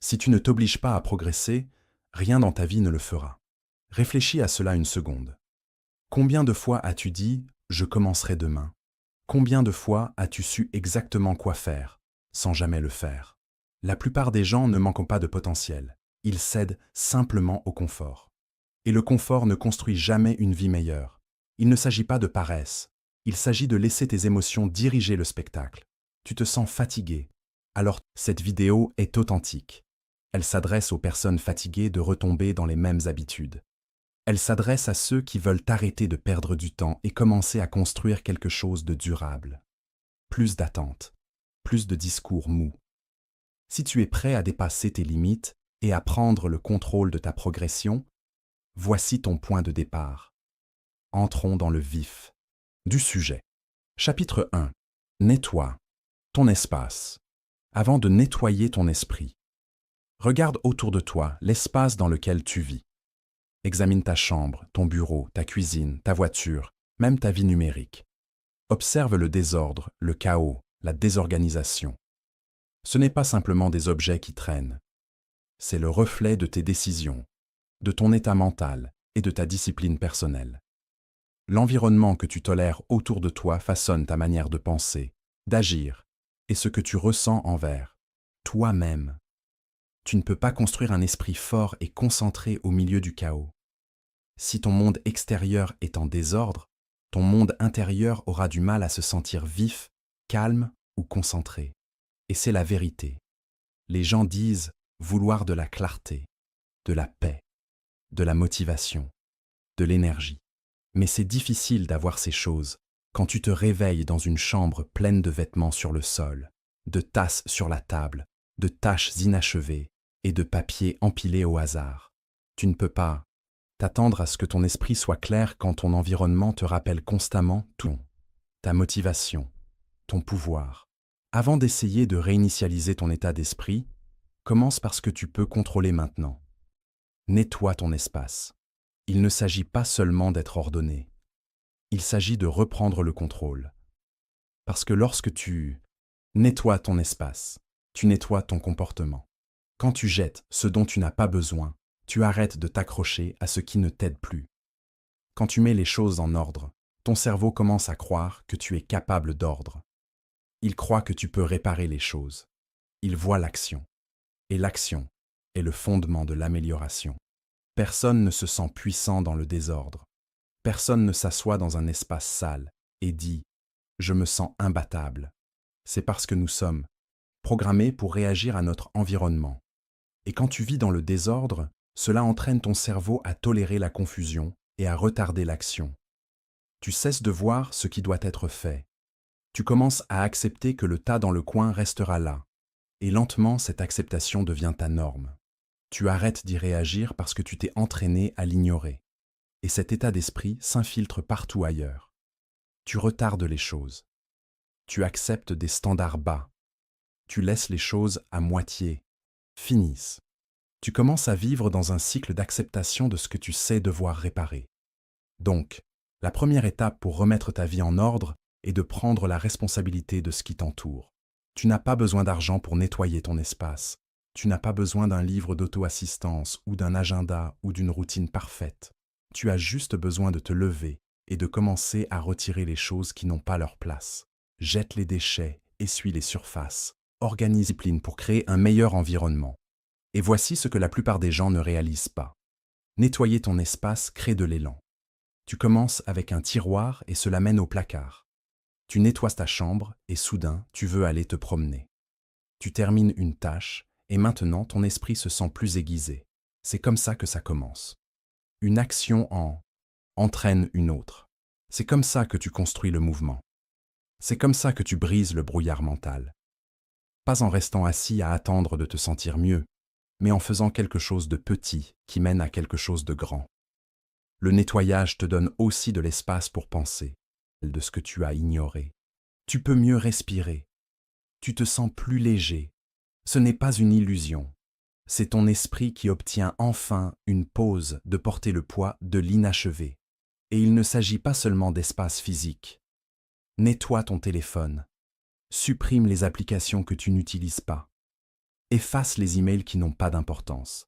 Si tu ne t'obliges pas à progresser, rien dans ta vie ne le fera. Réfléchis à cela une seconde. Combien de fois as-tu dit « je commencerai demain » ? Combien de fois as-tu su exactement quoi faire, sans jamais le faire? La plupart des gens ne manquent pas de potentiel. Ils cèdent simplement au confort. Et le confort ne construit jamais une vie meilleure. Il ne s'agit pas de paresse. Il s'agit de laisser tes émotions diriger le spectacle. Tu te sens fatigué. Alors, cette vidéo est authentique. Elle s'adresse aux personnes fatiguées de retomber dans les mêmes habitudes. Elle s'adresse à ceux qui veulent arrêter de perdre du temps et commencer à construire quelque chose de durable. Plus d'attentes, plus de discours mous. Si tu es prêt à dépasser tes limites et à prendre le contrôle de ta progression, voici ton point de départ. Entrons dans le vif du sujet. Chapitre 1. Nettoie ton espace. Avant de nettoyer ton esprit, regarde autour de toi l'espace dans lequel tu vis. Examine ta chambre, ton bureau, ta cuisine, ta voiture, même ta vie numérique. Observe le désordre, le chaos, la désorganisation. Ce n'est pas simplement des objets qui traînent. C'est le reflet de tes décisions, de ton état mental et de ta discipline personnelle. L'environnement que tu tolères autour de toi façonne ta manière de penser, d'agir et ce que tu ressens envers toi-même. Tu ne peux pas construire un esprit fort et concentré au milieu du chaos. Si ton monde extérieur est en désordre, ton monde intérieur aura du mal à se sentir vif, calme ou concentré. Et c'est la vérité. Les gens disent vouloir de la clarté, de la paix, de la motivation, de l'énergie. Mais c'est difficile d'avoir ces choses quand tu te réveilles dans une chambre pleine de vêtements sur le sol, de tasses sur la table, de tâches inachevées et de papiers empilés au hasard. Tu ne peux pas t'attendre à ce que ton esprit soit clair quand ton environnement te rappelle constamment tout, ta motivation, ton pouvoir. Avant d'essayer de réinitialiser ton état d'esprit, commence par ce que tu peux contrôler maintenant. Nettoie ton espace. Il ne s'agit pas seulement d'être ordonné. Il s'agit de reprendre le contrôle. Parce que lorsque tu nettoies ton espace, tu nettoies ton comportement. Quand tu jettes ce dont tu n'as pas besoin, tu arrêtes de t'accrocher à ce qui ne t'aide plus. Quand tu mets les choses en ordre, ton cerveau commence à croire que tu es capable d'ordre. Il croit que tu peux réparer les choses. Il voit l'action. Et l'action est le fondement de l'amélioration. Personne ne se sent puissant dans le désordre. Personne ne s'assoit dans un espace sale et dit « je me sens imbattable ». C'est parce que nous sommes programmés pour réagir à notre environnement. Et quand tu vis dans le désordre, cela entraîne ton cerveau à tolérer la confusion et à retarder l'action. Tu cesses de voir ce qui doit être fait. Tu commences à accepter que le tas dans le coin restera là. Et lentement, cette acceptation devient ta norme. Tu arrêtes d'y réagir parce que tu t'es entraîné à l'ignorer. Et cet état d'esprit s'infiltre partout ailleurs. Tu retardes les choses. Tu acceptes des standards bas. Tu laisses les choses à moitié, finissent. Tu commences à vivre dans un cycle d'acceptation de ce que tu sais devoir réparer. Donc, la première étape pour remettre ta vie en ordre est de prendre la responsabilité de ce qui t'entoure. Tu n'as pas besoin d'argent pour nettoyer ton espace. Tu n'as pas besoin d'un livre d'auto-assistance ou d'un agenda ou d'une routine parfaite. Tu as juste besoin de te lever et de commencer à retirer les choses qui n'ont pas leur place. Jette les déchets, essuie les surfaces, organise discipline pour créer un meilleur environnement. Et voici ce que la plupart des gens ne réalisent pas. Nettoyer ton espace crée de l'élan. Tu commences avec un tiroir et cela mène au placard. Tu nettoies ta chambre et soudain, tu veux aller te promener. Tu termines une tâche et maintenant ton esprit se sent plus aiguisé. C'est comme ça que ça commence. Une action entraîne une autre. C'est comme ça que tu construis le mouvement. C'est comme ça que tu brises le brouillard mental. Pas en restant assis à attendre de te sentir mieux, mais en faisant quelque chose de petit qui mène à quelque chose de grand. Le nettoyage te donne aussi de l'espace pour penser, de ce que tu as ignoré. Tu peux mieux respirer. Tu te sens plus léger. Ce n'est pas une illusion. C'est ton esprit qui obtient enfin une pause de porter le poids de l'inachevé. Et il ne s'agit pas seulement d'espace physique. Nettoie ton téléphone. Supprime les applications que tu n'utilises pas. Efface les emails qui n'ont pas d'importance.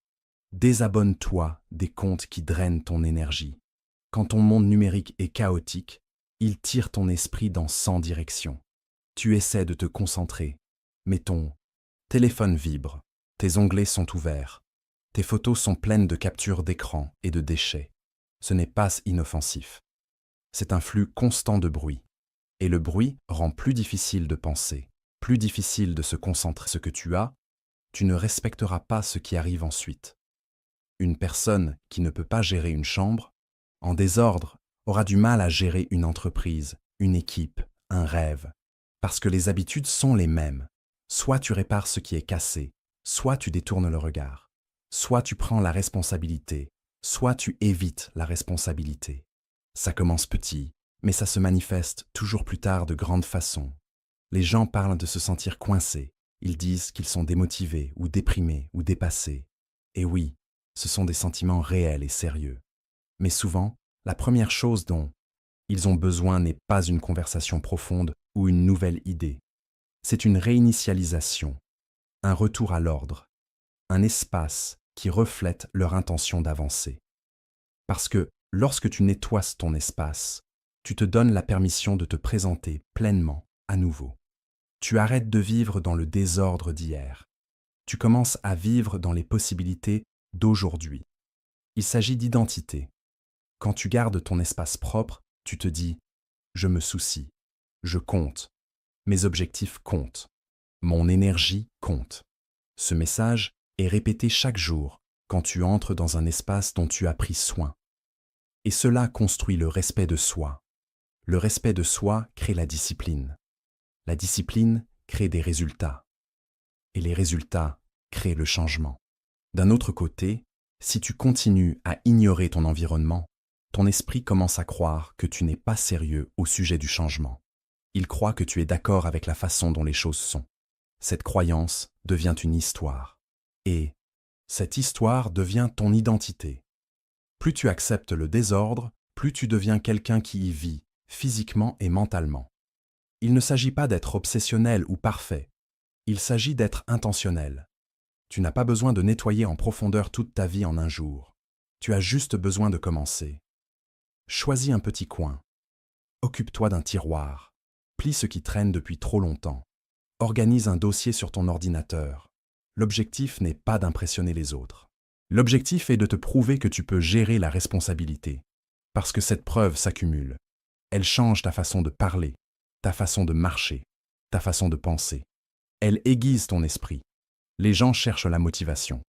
Désabonne-toi des comptes qui drainent ton énergie. Quand ton monde numérique est chaotique, il tire ton esprit dans 100 directions. Tu essaies de te concentrer, mais ton téléphone vibre, tes onglets sont ouverts, tes photos sont pleines de captures d'écran et de déchets. Ce n'est pas inoffensif. C'est un flux constant de bruit. Et le bruit rend plus difficile de penser, plus difficile de se concentrer sur ce que tu ne respecteras pas ce qui arrive ensuite. Une personne qui ne peut pas gérer une chambre, en désordre, aura du mal à gérer une entreprise, une équipe, un rêve, parce que les habitudes sont les mêmes. Soit tu répares ce qui est cassé, soit tu détournes le regard, soit tu prends la responsabilité, soit tu évites la responsabilité. Ça commence petit, mais ça se manifeste toujours plus tard de grandes façons. Les gens parlent de se sentir coincés, ils disent qu'ils sont démotivés ou déprimés ou dépassés. Et oui, ce sont des sentiments réels et sérieux. Mais souvent, la première chose dont ils ont besoin n'est pas une conversation profonde ou une nouvelle idée. C'est une réinitialisation, un retour à l'ordre, un espace qui reflète leur intention d'avancer. Parce que lorsque tu nettoies ton espace, tu te donnes la permission de te présenter pleinement à nouveau. Tu arrêtes de vivre dans le désordre d'hier. Tu commences à vivre dans les possibilités d'aujourd'hui. Il s'agit d'identité. Quand tu gardes ton espace propre, tu te dis « je me soucie, je compte, mes objectifs comptent, mon énergie compte ». Ce message est répété chaque jour quand tu entres dans un espace dont tu as pris soin. Et cela construit le respect de soi. Le respect de soi crée la discipline. La discipline crée des résultats. Et les résultats créent le changement. D'un autre côté, si tu continues à ignorer ton environnement, ton esprit commence à croire que tu n'es pas sérieux au sujet du changement. Il croit que tu es d'accord avec la façon dont les choses sont. Cette croyance devient une histoire. Et cette histoire devient ton identité. Plus tu acceptes le désordre, plus tu deviens quelqu'un qui y vit, physiquement et mentalement. Il ne s'agit pas d'être obsessionnel ou parfait. Il s'agit d'être intentionnel. Tu n'as pas besoin de nettoyer en profondeur toute ta vie en un jour. Tu as juste besoin de commencer. Choisis un petit coin. Occupe-toi d'un tiroir. Plie ce qui traîne depuis trop longtemps. Organise un dossier sur ton ordinateur. L'objectif n'est pas d'impressionner les autres. L'objectif est de te prouver que tu peux gérer la responsabilité. Parce que cette preuve s'accumule. Elle change ta façon de parler, ta façon de marcher, ta façon de penser. Elle aiguise ton esprit. Les gens cherchent la motivation.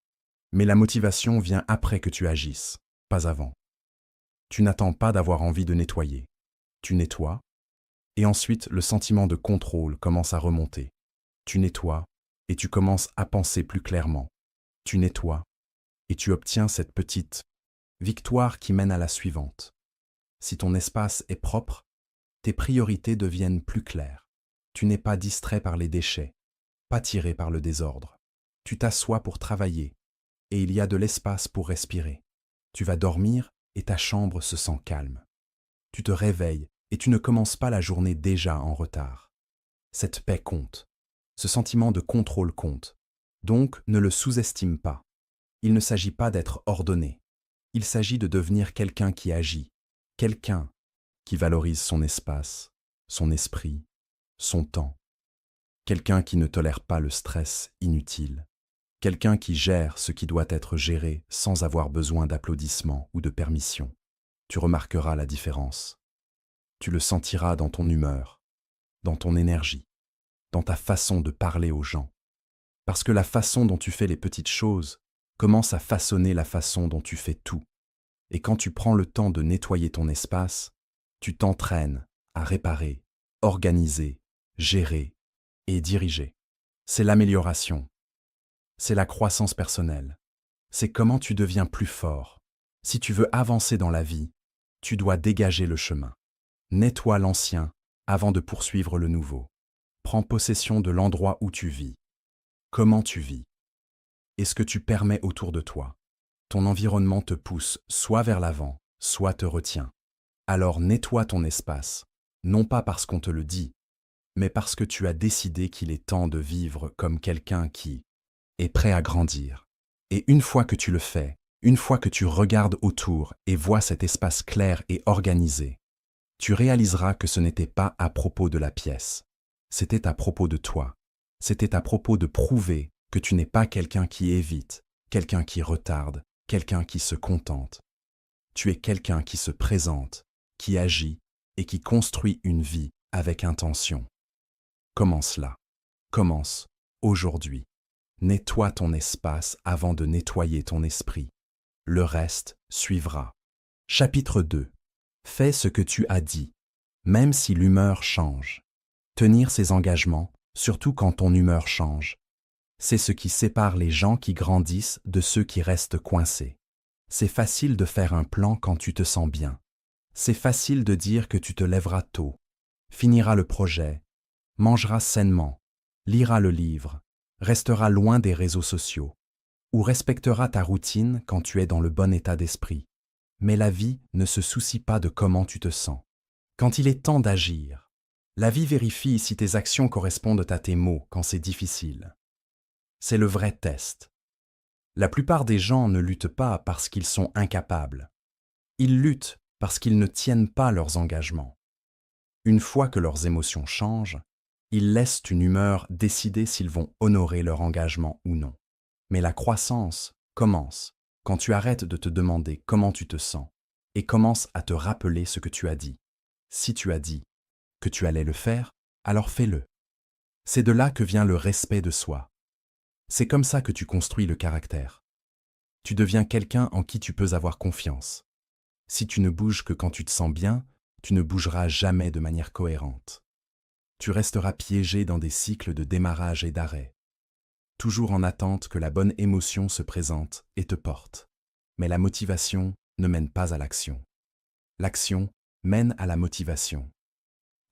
Mais la motivation vient après que tu agisses, pas avant. Tu n'attends pas d'avoir envie de nettoyer. Tu nettoies, et ensuite le sentiment de contrôle commence à remonter. Tu nettoies, et tu commences à penser plus clairement. Tu nettoies, et tu obtiens cette petite victoire qui mène à la suivante. Si ton espace est propre, tes priorités deviennent plus claires. Tu n'es pas distrait par les déchets, pas tiré par le désordre. Tu t'assois pour travailler, et il y a de l'espace pour respirer. Tu vas dormir, et ta chambre se sent calme. Tu te réveilles, et tu ne commences pas la journée déjà en retard. Cette paix compte. Ce sentiment de contrôle compte. Donc, ne le sous-estime pas. Il ne s'agit pas d'être ordonné. Il s'agit de devenir quelqu'un qui agit, quelqu'un qui valorise son espace, son esprit, son temps. Quelqu'un qui ne tolère pas le stress inutile. Quelqu'un qui gère ce qui doit être géré sans avoir besoin d'applaudissements ou de permission. Tu remarqueras la différence. Tu le sentiras dans ton humeur, dans ton énergie, dans ta façon de parler aux gens. Parce que la façon dont tu fais les petites choses commence à façonner la façon dont tu fais tout. Et quand tu prends le temps de nettoyer ton espace, tu t'entraînes à réparer, organiser, gérer et diriger. C'est l'amélioration. C'est la croissance personnelle. C'est comment tu deviens plus fort. Si tu veux avancer dans la vie, tu dois dégager le chemin. Nettoie l'ancien avant de poursuivre le nouveau. Prends possession de l'endroit où tu vis. Comment tu vis? Et ce que tu permets autour de toi. Ton environnement te pousse soit vers l'avant, soit te retient. Alors nettoie ton espace, non pas parce qu'on te le dit, mais parce que tu as décidé qu'il est temps de vivre comme quelqu'un qui est prêt à grandir. Et une fois que tu le fais, une fois que tu regardes autour et vois cet espace clair et organisé, tu réaliseras que ce n'était pas à propos de la pièce, c'était à propos de toi. C'était à propos de prouver que tu n'es pas quelqu'un qui évite, quelqu'un qui retarde, quelqu'un qui se contente. Tu es quelqu'un qui se présente, qui agit et qui construit une vie avec intention. Commence là. Commence aujourd'hui. Nettoie ton espace avant de nettoyer ton esprit. Le reste suivra. Chapitre 2. Fais ce que tu as dit, même si l'humeur change. Tenir ses engagements, surtout quand ton humeur change. C'est ce qui sépare les gens qui grandissent de ceux qui restent coincés. C'est facile de faire un plan quand tu te sens bien. C'est facile de dire que tu te lèveras tôt, finiras le projet, mangeras sainement, liras le livre, resteras loin des réseaux sociaux, ou respecteras ta routine quand tu es dans le bon état d'esprit. Mais la vie ne se soucie pas de comment tu te sens. Quand il est temps d'agir, la vie vérifie si tes actions correspondent à tes mots quand c'est difficile. C'est le vrai test. La plupart des gens ne luttent pas parce qu'ils sont incapables. Ils luttent parce qu'ils ne tiennent pas leurs engagements. Une fois que leurs émotions changent, ils laissent une humeur décider s'ils vont honorer leur engagement ou non. Mais la croissance commence quand tu arrêtes de te demander comment tu te sens et commences à te rappeler ce que tu as dit. Si tu as dit que tu allais le faire, alors fais-le. C'est de là que vient le respect de soi. C'est comme ça que tu construis le caractère. Tu deviens quelqu'un en qui tu peux avoir confiance. Si tu ne bouges que quand tu te sens bien, tu ne bougeras jamais de manière cohérente. Tu resteras piégé dans des cycles de démarrage et d'arrêt, toujours en attente que la bonne émotion se présente et te porte. Mais la motivation ne mène pas à l'action. L'action mène à la motivation.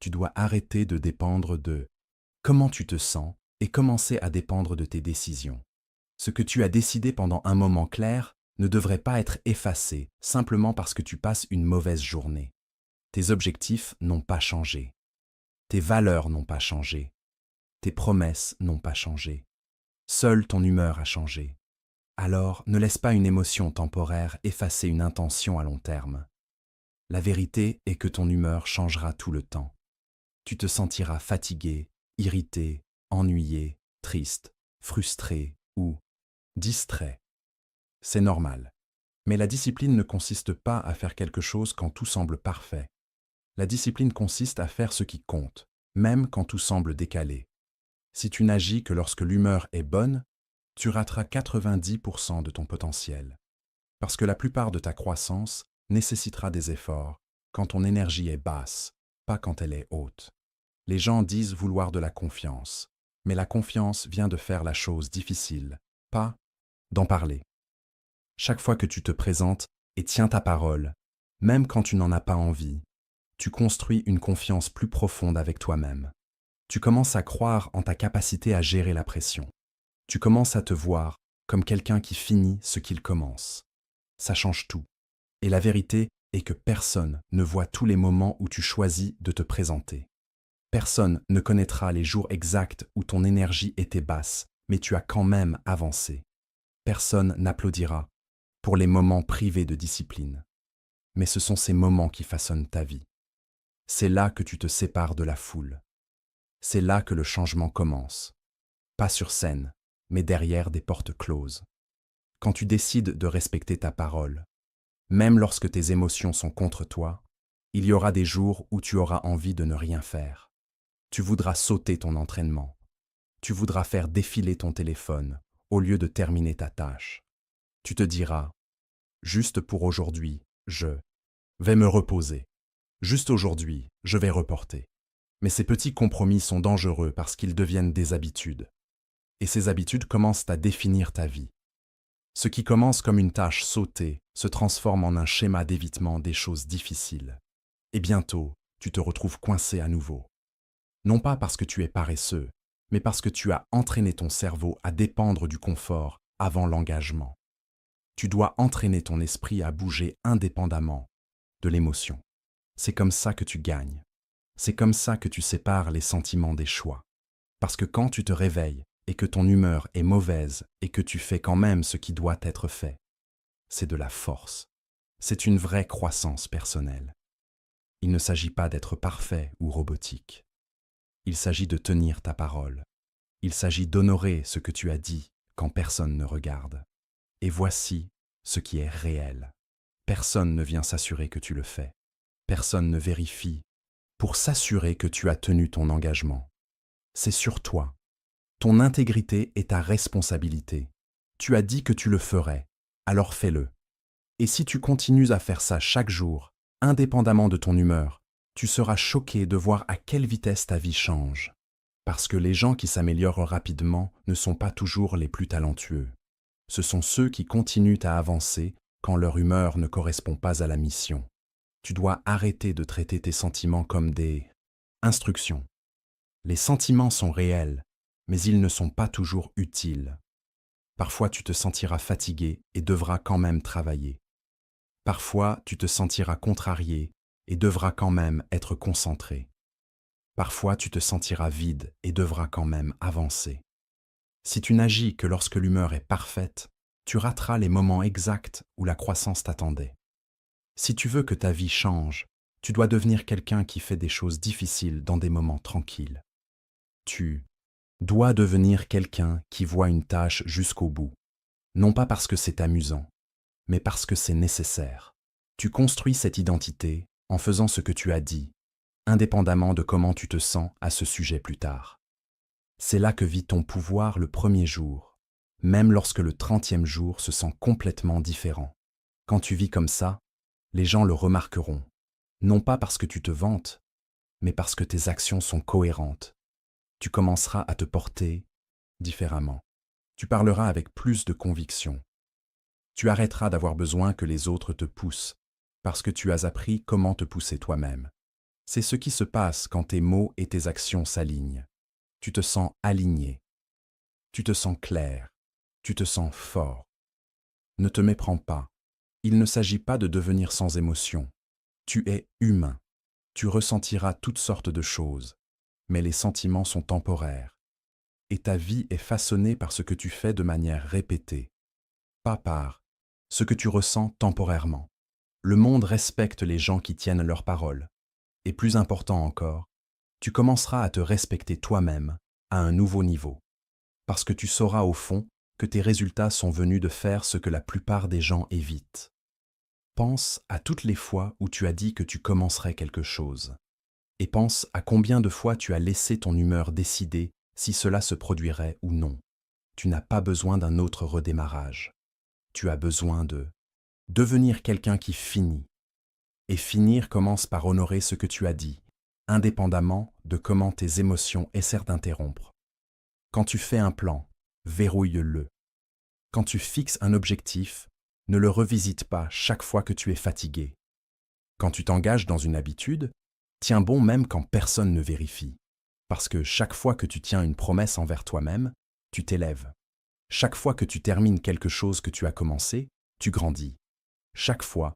Tu dois arrêter de dépendre de comment tu te sens et commencer à dépendre de tes décisions. Ce que tu as décidé pendant un moment clair ne devrait pas être effacé simplement parce que tu passes une mauvaise journée. Tes objectifs n'ont pas changé. Tes valeurs n'ont pas changé. Tes promesses n'ont pas changé. Seule ton humeur a changé. Alors, ne laisse pas une émotion temporaire effacer une intention à long terme. La vérité est que ton humeur changera tout le temps. Tu te sentiras fatigué, irrité, ennuyé, triste, frustré ou distrait. C'est normal. Mais la discipline ne consiste pas à faire quelque chose quand tout semble parfait. La discipline consiste à faire ce qui compte, même quand tout semble décalé. Si tu n'agis que lorsque l'humeur est bonne, tu rateras 90% de ton potentiel. Parce que la plupart de ta croissance nécessitera des efforts quand ton énergie est basse, pas quand elle est haute. Les gens disent vouloir de la confiance, mais la confiance vient de faire la chose difficile, pas d'en parler. Chaque fois que tu te présentes et tiens ta parole, même quand tu n'en as pas envie, tu construis une confiance plus profonde avec toi-même. Tu commences à croire en ta capacité à gérer la pression. Tu commences à te voir comme quelqu'un qui finit ce qu'il commence. Ça change tout. Et la vérité est que personne ne voit tous les moments où tu choisis de te présenter. Personne ne connaîtra les jours exacts où ton énergie était basse, mais tu as quand même avancé. Personne n'applaudira pour les moments privés de discipline. Mais ce sont ces moments qui façonnent ta vie. C'est là que tu te sépares de la foule. C'est là que le changement commence. Pas sur scène, mais derrière des portes closes. Quand tu décides de respecter ta parole, même lorsque tes émotions sont contre toi, il y aura des jours où tu auras envie de ne rien faire. Tu voudras sauter ton entraînement. Tu voudras faire défiler ton téléphone au lieu de terminer ta tâche. Tu te diras, juste pour aujourd'hui, je vais me reposer. Juste aujourd'hui, je vais reporter. Mais ces petits compromis sont dangereux parce qu'ils deviennent des habitudes. Et ces habitudes commencent à définir ta vie. Ce qui commence comme une tâche sautée se transforme en un schéma d'évitement des choses difficiles. Et bientôt, tu te retrouves coincé à nouveau. Non pas parce que tu es paresseux, mais parce que tu as entraîné ton cerveau à dépendre du confort avant l'engagement. Tu dois entraîner ton esprit à bouger indépendamment de l'émotion. C'est comme ça que tu gagnes. C'est comme ça que tu sépares les sentiments des choix. Parce que quand tu te réveilles et que ton humeur est mauvaise et que tu fais quand même ce qui doit être fait. C'est de la force. C'est une vraie croissance personnelle. Il ne s'agit pas d'être parfait ou robotique. Il s'agit de tenir ta parole. Il s'agit d'honorer ce que tu as dit quand personne ne regarde. Et voici ce qui est réel. Personne ne vient s'assurer que tu le fais. Personne ne vérifie pour s'assurer que tu as tenu ton engagement. C'est sur toi. Ton intégrité est ta responsabilité. Tu as dit que tu le ferais, alors fais-le. Et si tu continues à faire ça chaque jour, indépendamment de ton humeur, tu seras choqué de voir à quelle vitesse ta vie change. Parce que les gens qui s'améliorent rapidement ne sont pas toujours les plus talentueux. Ce sont ceux qui continuent à avancer quand leur humeur ne correspond pas à la mission. Tu dois arrêter de traiter tes sentiments comme des instructions. Les sentiments sont réels, mais ils ne sont pas toujours utiles. Parfois tu te sentiras fatigué et devras quand même travailler. Parfois tu te sentiras contrarié et devras quand même être concentré. Parfois tu te sentiras vide et devras quand même avancer. Si tu n'agis que lorsque l'humeur est parfaite, tu rateras les moments exacts où la croissance t'attendait. Si tu veux que ta vie change, tu dois devenir quelqu'un qui fait des choses difficiles dans des moments tranquilles. Tu dois devenir quelqu'un qui voit une tâche jusqu'au bout, non pas parce que c'est amusant, mais parce que c'est nécessaire. Tu construis cette identité en faisant ce que tu as dit, indépendamment de comment tu te sens à ce sujet plus tard. C'est là que vit ton pouvoir le premier jour, même lorsque le 30e jour se sent complètement différent. Quand tu vis comme ça, les gens le remarqueront, non pas parce que tu te vantes, mais parce que tes actions sont cohérentes. Tu commenceras à te porter différemment. Tu parleras avec plus de conviction. Tu arrêteras d'avoir besoin que les autres te poussent, parce que tu as appris comment te pousser toi-même. C'est ce qui se passe quand tes mots et tes actions s'alignent. Tu te sens aligné. Tu te sens clair. Tu te sens fort. Ne te méprends pas. Il ne s'agit pas de devenir sans émotion. Tu es humain. Tu ressentiras toutes sortes de choses, mais les sentiments sont temporaires. Et ta vie est façonnée par ce que tu fais de manière répétée, pas par ce que tu ressens temporairement. Le monde respecte les gens qui tiennent leurs paroles. Et plus important encore, tu commenceras à te respecter toi-même à un nouveau niveau, parce que tu sauras au fond que tes résultats sont venus de faire ce que la plupart des gens évitent. Pense à toutes les fois où tu as dit que tu commencerais quelque chose. Et pense à combien de fois tu as laissé ton humeur décider si cela se produirait ou non. Tu n'as pas besoin d'un autre redémarrage. Tu as besoin de devenir quelqu'un qui finit. Et finir commence par honorer ce que tu as dit, indépendamment de comment tes émotions essaient d'interrompre. Quand tu fais un plan, verrouille-le. Quand tu fixes un objectif, ne le revisite pas chaque fois que tu es fatigué. Quand tu t'engages dans une habitude, tiens bon même quand personne ne vérifie. Parce que chaque fois que tu tiens une promesse envers toi-même, tu t'élèves. Chaque fois que tu termines quelque chose que tu as commencé, tu grandis. Chaque fois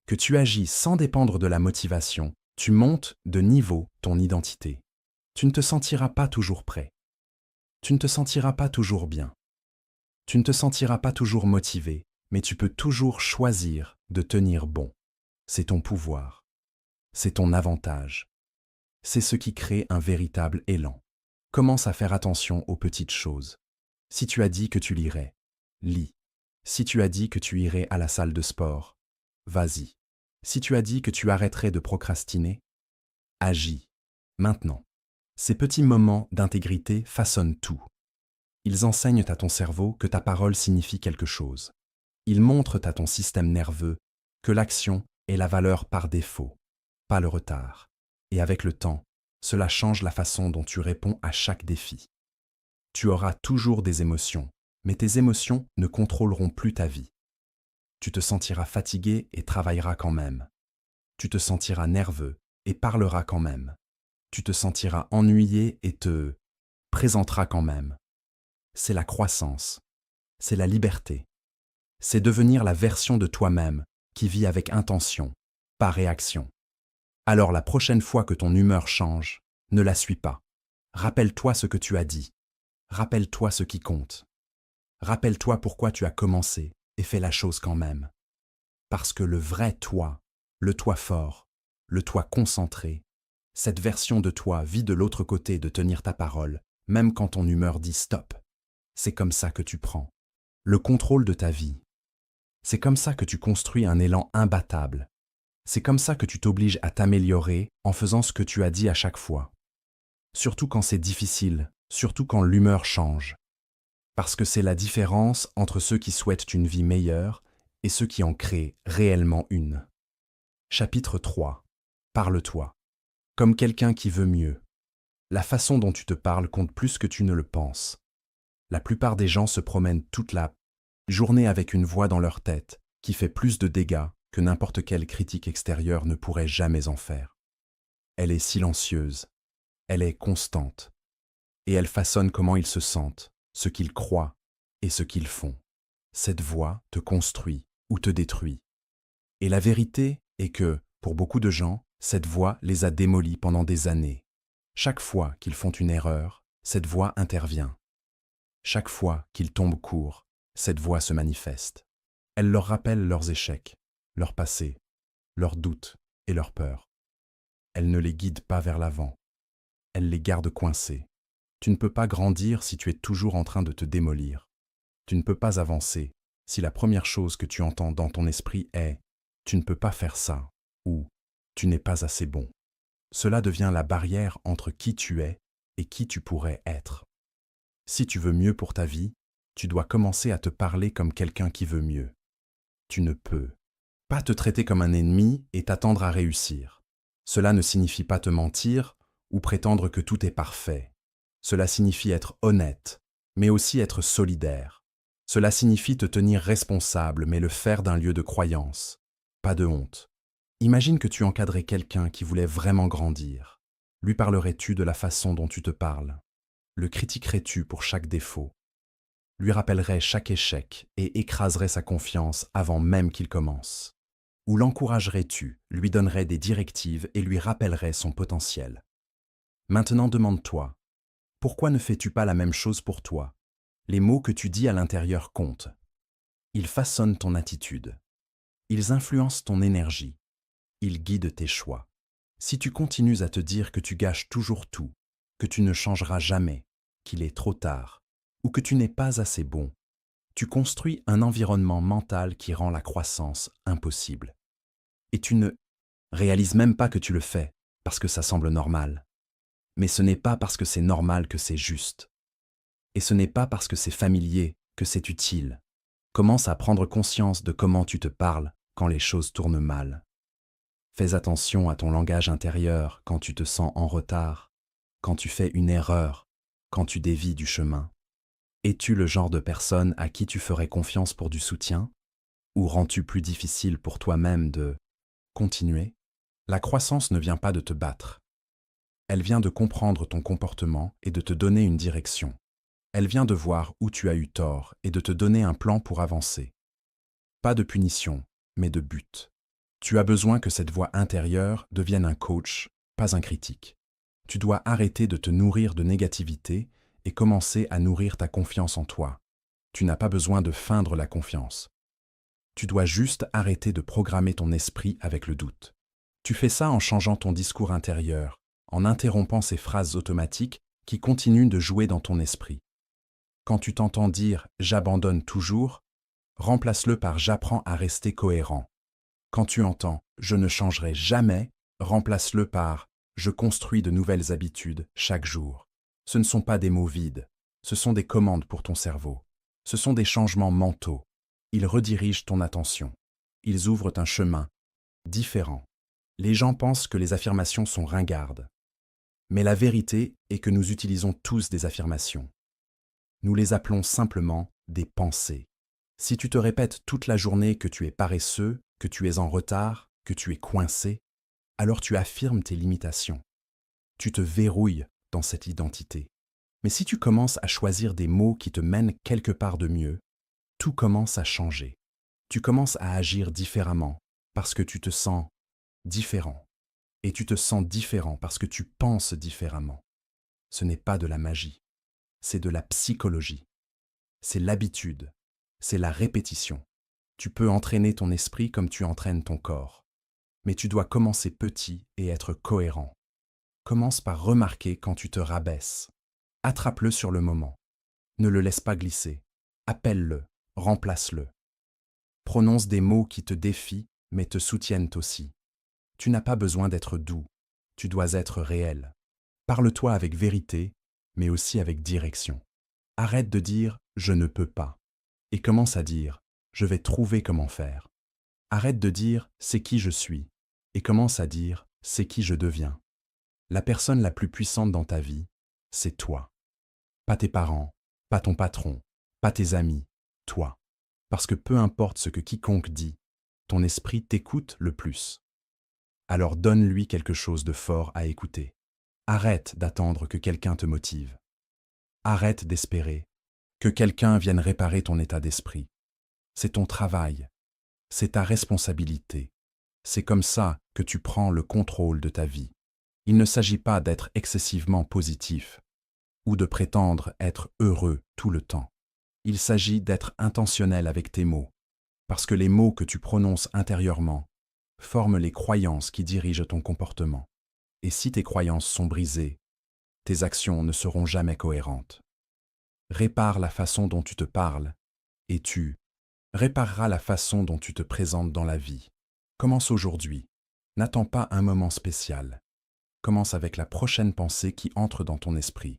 que tu agis sans dépendre de la motivation, tu montes de niveau ton identité. Tu ne te sentiras pas toujours prêt. Tu ne te sentiras pas toujours bien. Tu ne te sentiras pas toujours motivé, mais tu peux toujours choisir de tenir bon. C'est ton pouvoir. C'est ton avantage. C'est ce qui crée un véritable élan. Commence à faire attention aux petites choses. Si tu as dit que tu lirais, lis. Si tu as dit que tu irais à la salle de sport, vas-y. Si tu as dit que tu arrêterais de procrastiner, agis. Maintenant. Ces petits moments d'intégrité façonnent tout. Ils enseignent à ton cerveau que ta parole signifie quelque chose. Ils montrent à ton système nerveux que l'action est la valeur par défaut, pas le retard. Et avec le temps, cela change la façon dont tu réponds à chaque défi. Tu auras toujours des émotions, mais tes émotions ne contrôleront plus ta vie. Tu te sentiras fatigué et travailleras quand même. Tu te sentiras nerveux et parleras quand même. Tu te sentiras ennuyé et te présenteras quand même. C'est la croissance. C'est la liberté. C'est devenir la version de toi-même qui vit avec intention, pas réaction. Alors la prochaine fois que ton humeur change, ne la suis pas. Rappelle-toi ce que tu as dit. Rappelle-toi ce qui compte. Rappelle-toi pourquoi tu as commencé et fais la chose quand même. Parce que le vrai toi, le toi fort, le toi concentré, cette version de toi vit de l'autre côté de tenir ta parole, même quand ton humeur dit stop. C'est comme ça que tu prends le contrôle de ta vie. C'est comme ça que tu construis un élan imbattable. C'est comme ça que tu t'obliges à t'améliorer en faisant ce que tu as dit à chaque fois. Surtout quand c'est difficile, surtout quand l'humeur change. Parce que c'est la différence entre ceux qui souhaitent une vie meilleure et ceux qui en créent réellement une. Chapitre 3. Parle-toi. Comme quelqu'un qui veut mieux. La façon dont tu te parles compte plus que tu ne le penses. La plupart des gens se promènent toute la journée avec une voix dans leur tête qui fait plus de dégâts que n'importe quelle critique extérieure ne pourrait jamais en faire. Elle est silencieuse, elle est constante, et elle façonne comment ils se sentent, ce qu'ils croient et ce qu'ils font. Cette voix te construit ou te détruit. Et la vérité est que, pour beaucoup de gens, cette voix les a démolis pendant des années. Chaque fois qu'ils font une erreur, cette voix intervient. Chaque fois qu'ils tombent court, cette voix se manifeste. Elle leur rappelle leurs échecs, leur passé, leurs doutes et leurs peurs. Elle ne les guide pas vers l'avant. Elle les garde coincés. Tu ne peux pas grandir si tu es toujours en train de te démolir. Tu ne peux pas avancer si la première chose que tu entends dans ton esprit est « tu ne peux pas faire ça » ou « tu n'es pas assez bon ». Cela devient la barrière entre qui tu es et qui tu pourrais être. Si tu veux mieux pour ta vie, tu dois commencer à te parler comme quelqu'un qui veut mieux. Tu ne peux pas te traiter comme un ennemi et t'attendre à réussir. Cela ne signifie pas te mentir ou prétendre que tout est parfait. Cela signifie être honnête, mais aussi être solidaire. Cela signifie te tenir responsable, mais le faire d'un lieu de croyance, pas de honte. Imagine que tu encadrais quelqu'un qui voulait vraiment grandir. Lui parlerais-tu de la façon dont tu te parles? Le critiquerais-tu pour chaque défaut? Lui rappellerais chaque échec et écraserais sa confiance avant même qu'il commence? Ou l'encouragerais-tu, lui donnerais des directives et lui rappellerais son potentiel? Maintenant demande-toi, pourquoi ne fais-tu pas la même chose pour toi? Les mots que tu dis à l'intérieur comptent. Ils façonnent ton attitude. Ils influencent ton énergie. Ils guident tes choix. Si tu continues à te dire que tu gâches toujours tout, que tu ne changeras jamais, qu'il est trop tard, ou que tu n'es pas assez bon, tu construis un environnement mental qui rend la croissance impossible. Et tu ne réalises même pas que tu le fais, parce que ça semble normal. Mais ce n'est pas parce que c'est normal que c'est juste. Et ce n'est pas parce que c'est familier que c'est utile. Commence à prendre conscience de comment tu te parles quand les choses tournent mal. Fais attention à ton langage intérieur quand tu te sens en retard, quand tu fais une erreur, quand tu dévies du chemin. Es-tu le genre de personne à qui tu ferais confiance pour du soutien? Ou rends-tu plus difficile pour toi-même de continuer? La croissance ne vient pas de te battre. Elle vient de comprendre ton comportement et de te donner une direction. Elle vient de voir où tu as eu tort et de te donner un plan pour avancer. Pas de punition, mais de but. Tu as besoin que cette voix intérieure devienne un coach, pas un critique. Tu dois arrêter de te nourrir de négativité et commencer à nourrir ta confiance en toi. Tu n'as pas besoin de feindre la confiance. Tu dois juste arrêter de programmer ton esprit avec le doute. Tu fais ça en changeant ton discours intérieur, en interrompant ces phrases automatiques qui continuent de jouer dans ton esprit. Quand tu t'entends dire « j'abandonne toujours », remplace-le par « j'apprends à rester cohérent ». Quand tu entends « je ne changerai jamais », remplace-le par « je construis de nouvelles habitudes chaque jour ». Ce ne sont pas des mots vides, ce sont des commandes pour ton cerveau. Ce sont des changements mentaux. Ils redirigent ton attention. Ils ouvrent un chemin différent. Les gens pensent que les affirmations sont ringardes. Mais la vérité est que nous utilisons tous des affirmations. Nous les appelons simplement des pensées. Si tu te répètes toute la journée que tu es paresseux, que tu es en retard, que tu es coincé, alors tu affirmes tes limitations. Tu te verrouilles dans cette identité. Mais si tu commences à choisir des mots qui te mènent quelque part de mieux, tout commence à changer. Tu commences à agir différemment parce que tu te sens différent. Et tu te sens différent parce que tu penses différemment. Ce n'est pas de la magie. c'est de la psychologie. C'est l'habitude, c'est la répétition. Tu peux entraîner ton esprit comme tu entraînes ton corps. Mais tu dois commencer petit et être cohérent. Commence par remarquer quand tu te rabaisses. Attrape-le sur le moment. Ne le laisse pas glisser. Appelle-le, remplace-le. Prononce des mots qui te défient, mais te soutiennent aussi. Tu n'as pas besoin d'être doux. Tu dois être réel. Parle-toi avec vérité, mais aussi avec direction. Arrête de dire « je ne peux pas » et commence à dire « je vais trouver comment faire ». Arrête de dire « c'est qui je suis » et commence à dire « c'est qui je deviens ». La personne la plus puissante dans ta vie, c'est toi. Pas tes parents, pas ton patron, pas tes amis, toi. Parce que peu importe ce que quiconque dit, ton esprit t'écoute le plus. Alors donne-lui quelque chose de fort à écouter. Arrête d'attendre que quelqu'un te motive. Arrête d'espérer que quelqu'un vienne réparer ton état d'esprit. C'est ton travail, c'est ta responsabilité. C'est comme ça que tu prends le contrôle de ta vie. Il ne s'agit pas d'être excessivement positif ou de prétendre être heureux tout le temps. Il s'agit d'être intentionnel avec tes mots, parce que les mots que tu prononces intérieurement forment les croyances qui dirigent ton comportement. Et si tes croyances sont brisées, tes actions ne seront jamais cohérentes. Répare la façon dont tu te parles, et tu répareras la façon dont tu te présentes dans la vie. Commence aujourd'hui. N'attends pas un moment spécial. Commence avec la prochaine pensée qui entre dans ton esprit.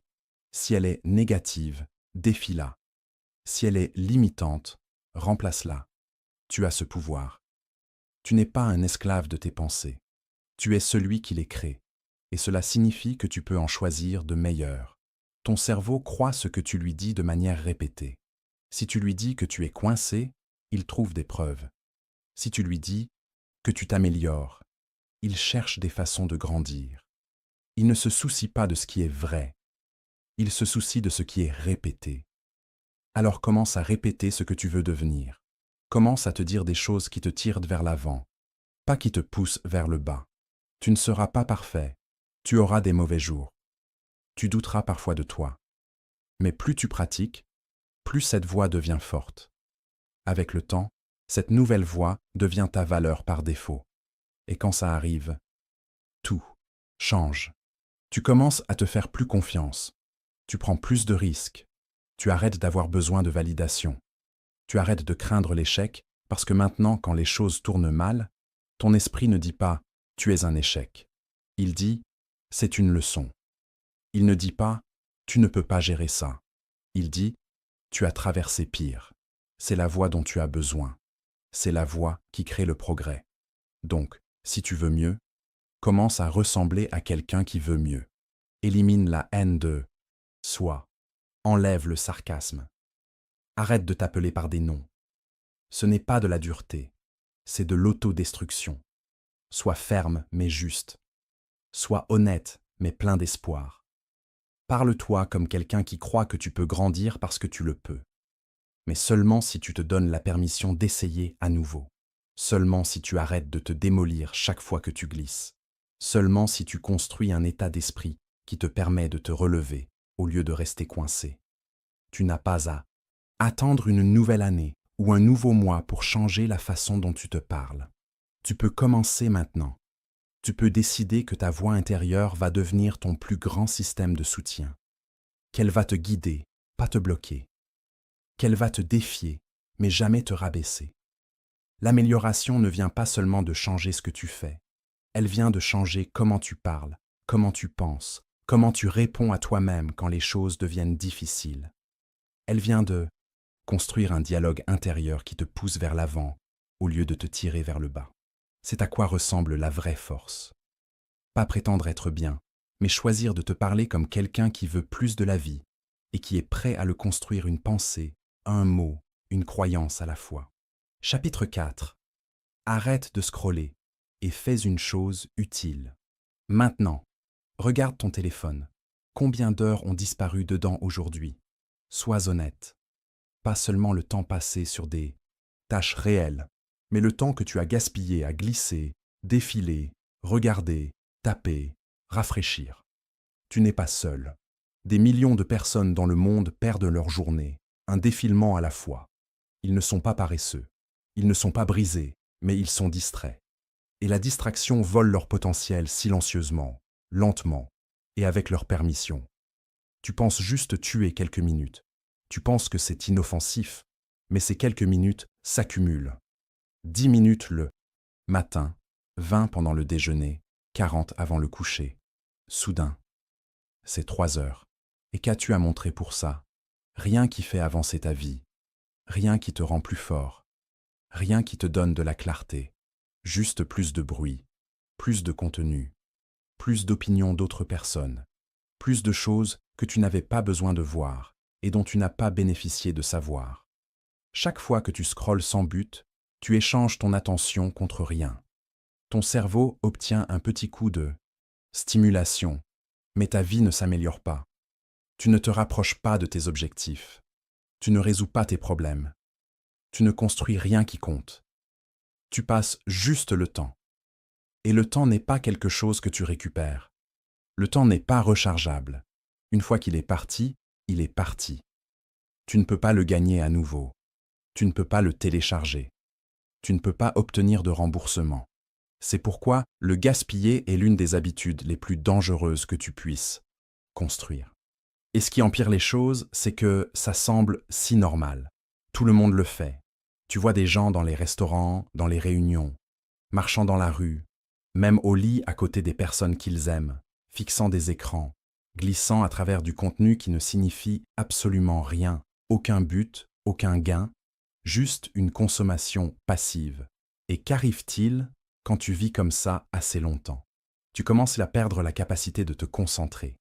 Si elle est négative, défie-la. Si elle est limitante, remplace-la. Tu as ce pouvoir. Tu n'es pas un esclave de tes pensées. Tu es celui qui les crée. Et cela signifie que tu peux en choisir de meilleures. Ton cerveau croit ce que tu lui dis de manière répétée. Si tu lui dis que tu es coincé, il trouve des preuves. Si tu lui dis que tu t'améliores, il cherche des façons de grandir. Il ne se soucie pas de ce qui est vrai. Il se soucie de ce qui est répété. Alors commence à répéter ce que tu veux devenir. Commence à te dire des choses qui te tirent vers l'avant, pas qui te poussent vers le bas. Tu ne seras pas parfait. Tu auras des mauvais jours. Tu douteras parfois de toi. Mais plus tu pratiques, plus cette voix devient forte. Avec le temps, cette nouvelle voix devient ta valeur par défaut. Et quand ça arrive, tout change. Tu commences à te faire plus confiance. Tu prends plus de risques. Tu arrêtes d'avoir besoin de validation. Tu arrêtes de craindre l'échec parce que maintenant, quand les choses tournent mal, ton esprit ne dit pas « tu es un échec ». Il dit « c'est une leçon ». Il ne dit pas « tu ne peux pas gérer ça ». Il dit « tu as traversé pire ». C'est la voie dont tu as besoin. C'est la voie qui crée le progrès. Donc, si tu veux mieux, commence à ressembler à quelqu'un qui veut mieux. Élimine la haine de soi. Enlève le sarcasme. Arrête de t'appeler par des noms. Ce n'est pas de la dureté, c'est de l'autodestruction. Sois ferme mais juste. Sois honnête mais plein d'espoir. Parle-toi comme quelqu'un qui croit que tu peux grandir parce que tu le peux. Mais seulement si tu te donnes la permission d'essayer à nouveau. Seulement si tu arrêtes de te démolir chaque fois que tu glisses. Seulement si tu construis un état d'esprit qui te permet de te relever au lieu de rester coincé. Tu n'as pas à attendre une nouvelle année ou un nouveau mois pour changer la façon dont tu te parles. Tu peux commencer maintenant. Tu peux décider que ta voix intérieure va devenir ton plus grand système de soutien. Qu'elle va te guider, pas te bloquer. Qu'elle va te défier, mais jamais te rabaisser. L'amélioration ne vient pas seulement de changer ce que tu fais. Elle vient de changer comment tu parles, comment tu penses, comment tu réponds à toi-même quand les choses deviennent difficiles. Elle vient de construire un dialogue intérieur qui te pousse vers l'avant au lieu de te tirer vers le bas. C'est à quoi ressemble la vraie force. Pas prétendre être bien, mais choisir de te parler comme quelqu'un qui veut plus de la vie et qui est prêt à le construire une pensée, un mot, une croyance à la fois. Chapitre 4. Arrête de scroller et fais une chose utile. Maintenant, regarde ton téléphone. Combien d'heures ont disparu dedans aujourd'hui? Sois honnête. Pas seulement le temps passé sur des tâches réelles, mais le temps que tu as gaspillé à glisser, défiler, regarder, taper, rafraîchir. Tu n'es pas seul. Des millions de personnes dans le monde perdent leur journée, un défilement à la fois. Ils ne sont pas paresseux, ils ne sont pas brisés, mais ils sont distraits. Et la distraction vole leur potentiel silencieusement, lentement, et avec leur permission. Tu penses juste tuer quelques minutes. Tu penses que c'est inoffensif, mais ces quelques minutes s'accumulent. 10 minutes le matin, 20 pendant le déjeuner, 40 avant le coucher. Soudain, c'est 3 heures. Et qu'as-tu à montrer pour ça? Rien qui fait avancer ta vie. Rien qui te rend plus fort. Rien qui te donne de la clarté. Juste plus de bruit, plus de contenu, plus d'opinions d'autres personnes, plus de choses que tu n'avais pas besoin de voir et dont tu n'as pas bénéficié de savoir. Chaque fois que tu scrolles sans but, tu échanges ton attention contre rien. Ton cerveau obtient un petit coup de stimulation, mais ta vie ne s'améliore pas. Tu ne te rapproches pas de tes objectifs. Tu ne résous pas tes problèmes. Tu ne construis rien qui compte. Tu passes juste le temps. Et le temps n'est pas quelque chose que tu récupères. Le temps n'est pas rechargeable. Une fois qu'il est parti, il est parti. Tu ne peux pas le gagner à nouveau. Tu ne peux pas le télécharger. Tu ne peux pas obtenir de remboursement. C'est pourquoi le gaspiller est l'une des habitudes les plus dangereuses que tu puisses construire. Et ce qui empire les choses, c'est que ça semble si normal. Tout le monde le fait. Tu vois des gens dans les restaurants, dans les réunions, marchant dans la rue, même au lit à côté des personnes qu'ils aiment, fixant des écrans, glissant à travers du contenu qui ne signifie absolument rien, aucun but, aucun gain, juste une consommation passive. Et qu'arrive-t-il quand tu vis comme ça assez longtemps? Tu commences à perdre la capacité de te concentrer.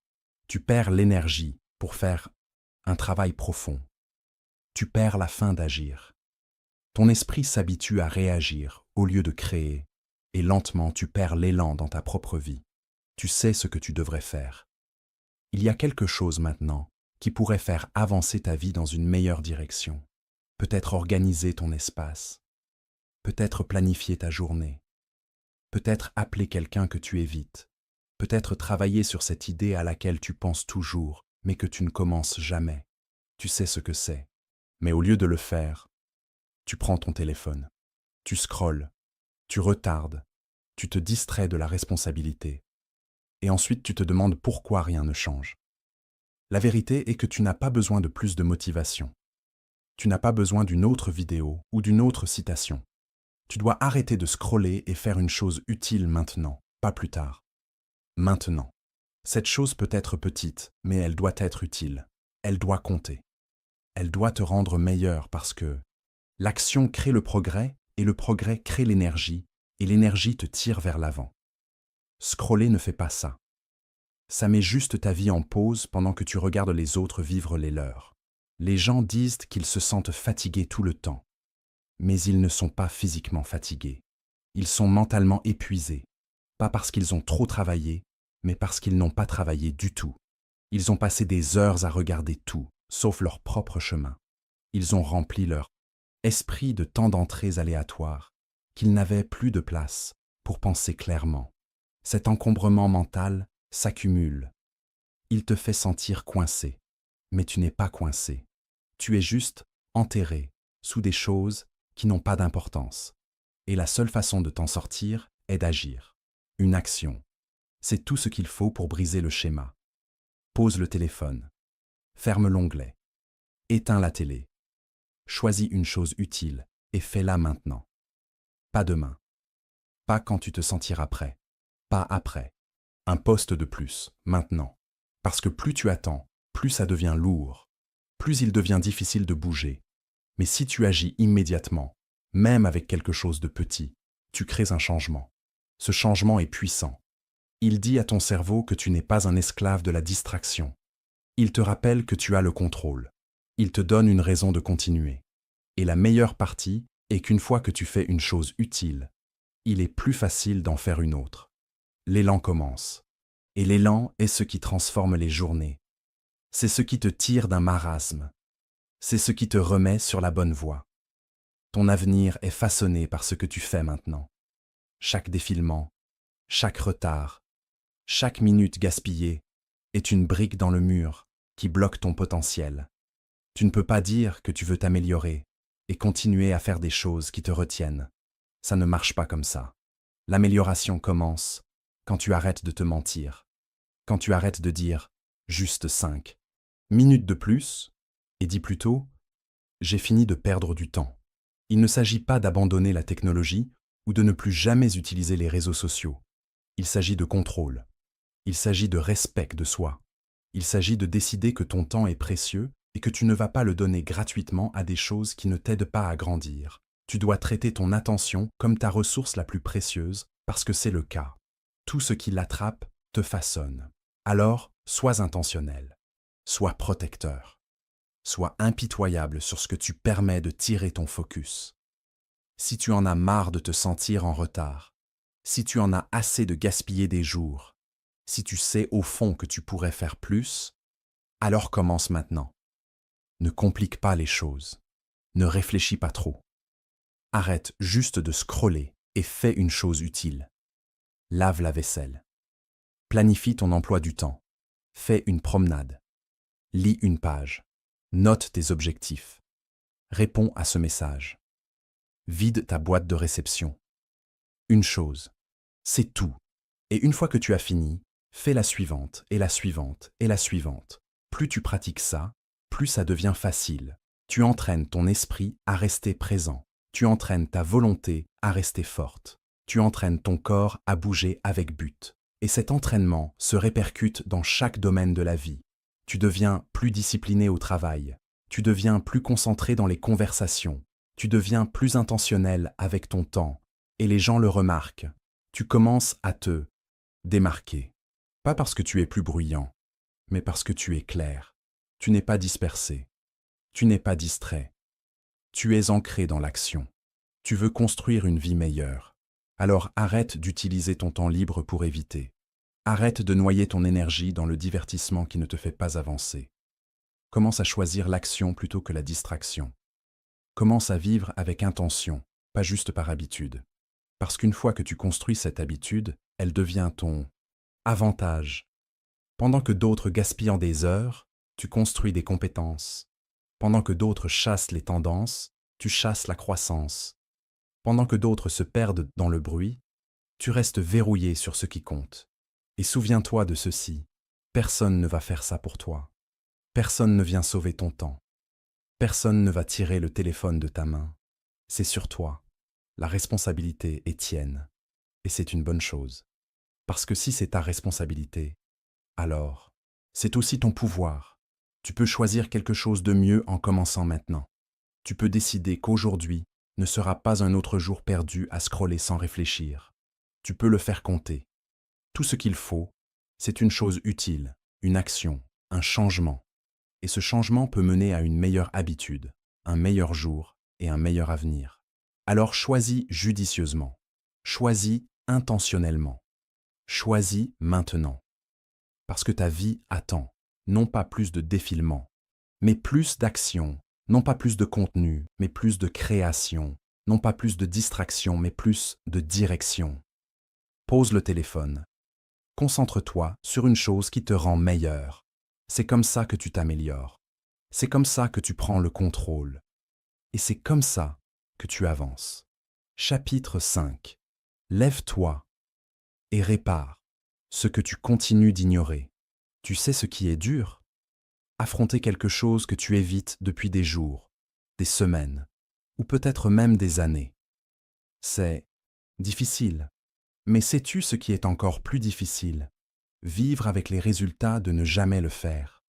Tu perds l'énergie pour faire un travail profond. Tu perds la faim d'agir. Ton esprit s'habitue à réagir au lieu de créer, et lentement tu perds l'élan dans ta propre vie. Tu sais ce que tu devrais faire. Il y a quelque chose maintenant qui pourrait faire avancer ta vie dans une meilleure direction. Peut-être organiser ton espace. Peut-être planifier ta journée. Peut-être appeler quelqu'un que tu évites. Peut-être travailler sur cette idée à laquelle tu penses toujours, mais que tu ne commences jamais. Tu sais ce que c'est. Mais au lieu de le faire, tu prends ton téléphone. Tu scrolles. Tu retardes. Tu te distrais de la responsabilité. Et ensuite tu te demandes pourquoi rien ne change. La vérité est que tu n'as pas besoin de plus de motivation. Tu n'as pas besoin d'une autre vidéo ou d'une autre citation. Tu dois arrêter de scroller et faire une chose utile maintenant, pas plus tard. Maintenant. Cette chose peut être petite, mais elle doit être utile. Elle doit compter. Elle doit te rendre meilleur parce que l'action crée le progrès et le progrès crée l'énergie et l'énergie te tire vers l'avant. Scroller ne fait pas ça. Ça met juste ta vie en pause pendant que tu regardes les autres vivre les leurs. Les gens disent qu'ils se sentent fatigués tout le temps. Mais ils ne sont pas physiquement fatigués. Ils sont mentalement épuisés. Pas parce qu'ils ont trop travaillé, mais parce qu'ils n'ont pas travaillé du tout. Ils ont passé des heures à regarder tout, sauf leur propre chemin. Ils ont rempli leur esprit de tant d'entrées aléatoires qu'ils n'avaient plus de place pour penser clairement. Cet encombrement mental s'accumule. Il te fait sentir coincé, mais tu n'es pas coincé. Tu es juste enterré sous des choses qui n'ont pas d'importance. Et la seule façon de t'en sortir est d'agir. Une action. C'est tout ce qu'il faut pour briser le schéma. Pose le téléphone. Ferme l'onglet. Éteins la télé. Choisis une chose utile et fais-la maintenant. Pas demain. Pas quand tu te sentiras prêt. Pas après. Un poste de plus, maintenant. Parce que plus tu attends, plus ça devient lourd. Plus il devient difficile de bouger. Mais si tu agis immédiatement, même avec quelque chose de petit, tu crées un changement. Ce changement est puissant. Il dit à ton cerveau que tu n'es pas un esclave de la distraction. Il te rappelle que tu as le contrôle. Il te donne une raison de continuer. Et la meilleure partie est qu'une fois que tu fais une chose utile, il est plus facile d'en faire une autre. L'élan commence. Et l'élan est ce qui transforme les journées. C'est ce qui te tire d'un marasme. C'est ce qui te remet sur la bonne voie. Ton avenir est façonné par ce que tu fais maintenant. Chaque défilement, chaque retard, chaque minute gaspillée est une brique dans le mur qui bloquent ton potentiel. Tu ne peux pas dire que tu veux t'améliorer et continuer à faire des choses qui te retiennent. Ça ne marche pas comme ça. L'amélioration commence quand tu arrêtes de te mentir, quand tu arrêtes de dire « juste 5 minutes de plus » et dis plutôt « j'ai fini de perdre du temps ». Il ne s'agit pas d'abandonner la technologie ou de ne plus jamais utiliser les réseaux sociaux. Il s'agit de contrôle. Il s'agit de respect de soi. Il s'agit de décider que ton temps est précieux et que tu ne vas pas le donner gratuitement à des choses qui ne t'aident pas à grandir. Tu dois traiter ton attention comme ta ressource la plus précieuse parce que c'est le cas. Tout ce qui l'attrape te façonne. Alors, sois intentionnel. Sois protecteur. Sois impitoyable sur ce que tu permets de tirer ton focus. Si tu en as marre de te sentir en retard, si tu en as assez de gaspiller des jours, si tu sais au fond que tu pourrais faire plus, alors commence maintenant. Ne complique pas les choses. Ne réfléchis pas trop. Arrête juste de scroller et fais une chose utile. Lave la vaisselle. Planifie ton emploi du temps. Fais une promenade. Lis une page. Note tes objectifs. Réponds à ce message. Vide ta boîte de réception. Une chose. C'est tout. Et une fois que tu as fini, fais la suivante, et la suivante, et la suivante. Plus tu pratiques ça, plus ça devient facile. Tu entraînes ton esprit à rester présent. Tu entraînes ta volonté à rester forte. Tu entraînes ton corps à bouger avec but. Et cet entraînement se répercute dans chaque domaine de la vie. Tu deviens plus discipliné au travail. Tu deviens plus concentré dans les conversations. Tu deviens plus intentionnel avec ton temps. Et les gens le remarquent. Tu commences à te démarquer. Pas parce que tu es plus bruyant, mais parce que tu es clair. Tu n'es pas dispersé. Tu n'es pas distrait. Tu es ancré dans l'action. Tu veux construire une vie meilleure. Alors arrête d'utiliser ton temps libre pour éviter. Arrête de noyer ton énergie dans le divertissement qui ne te fait pas avancer. Commence à choisir l'action plutôt que la distraction. Commence à vivre avec intention, pas juste par habitude. Parce qu'une fois que tu construis cette habitude, elle devient ton avantage. Pendant que d'autres gaspillent des heures, tu construis des compétences. Pendant que d'autres chassent les tendances, tu chasses la croissance. Pendant que d'autres se perdent dans le bruit, tu restes verrouillé sur ce qui compte. Et souviens-toi de ceci, personne ne va faire ça pour toi. Personne ne vient sauver ton temps. Personne ne va tirer le téléphone de ta main. C'est sur toi. La responsabilité est tienne. Et c'est une bonne chose. Parce que si c'est ta responsabilité, alors, c'est aussi ton pouvoir. Tu peux choisir quelque chose de mieux en commençant maintenant. Tu peux décider qu'aujourd'hui ne sera pas un autre jour perdu à scroller sans réfléchir. Tu peux le faire compter. Tout ce qu'il faut, c'est une chose utile, une action, un changement. Et ce changement peut mener à une meilleure habitude, un meilleur jour et un meilleur avenir. Alors choisis judicieusement. Choisis intentionnellement. Choisis maintenant. Parce que ta vie attend, non pas plus de défilement, mais plus d'action, non pas plus de contenu, mais plus de création, non pas plus de distraction, mais plus de direction. Pose le téléphone. Concentre-toi sur une chose qui te rend meilleur. C'est comme ça que tu t'améliores. C'est comme ça que tu prends le contrôle. Et c'est comme ça que tu avances. Chapitre 5. Lève-toi et répare ce que tu continues d'ignorer. Tu sais ce qui est dur? Affronter quelque chose que tu évites depuis des jours, des semaines, ou peut-être même des années. C'est difficile. Mais sais-tu ce qui est encore plus difficile? Vivre avec les résultats de ne jamais le faire.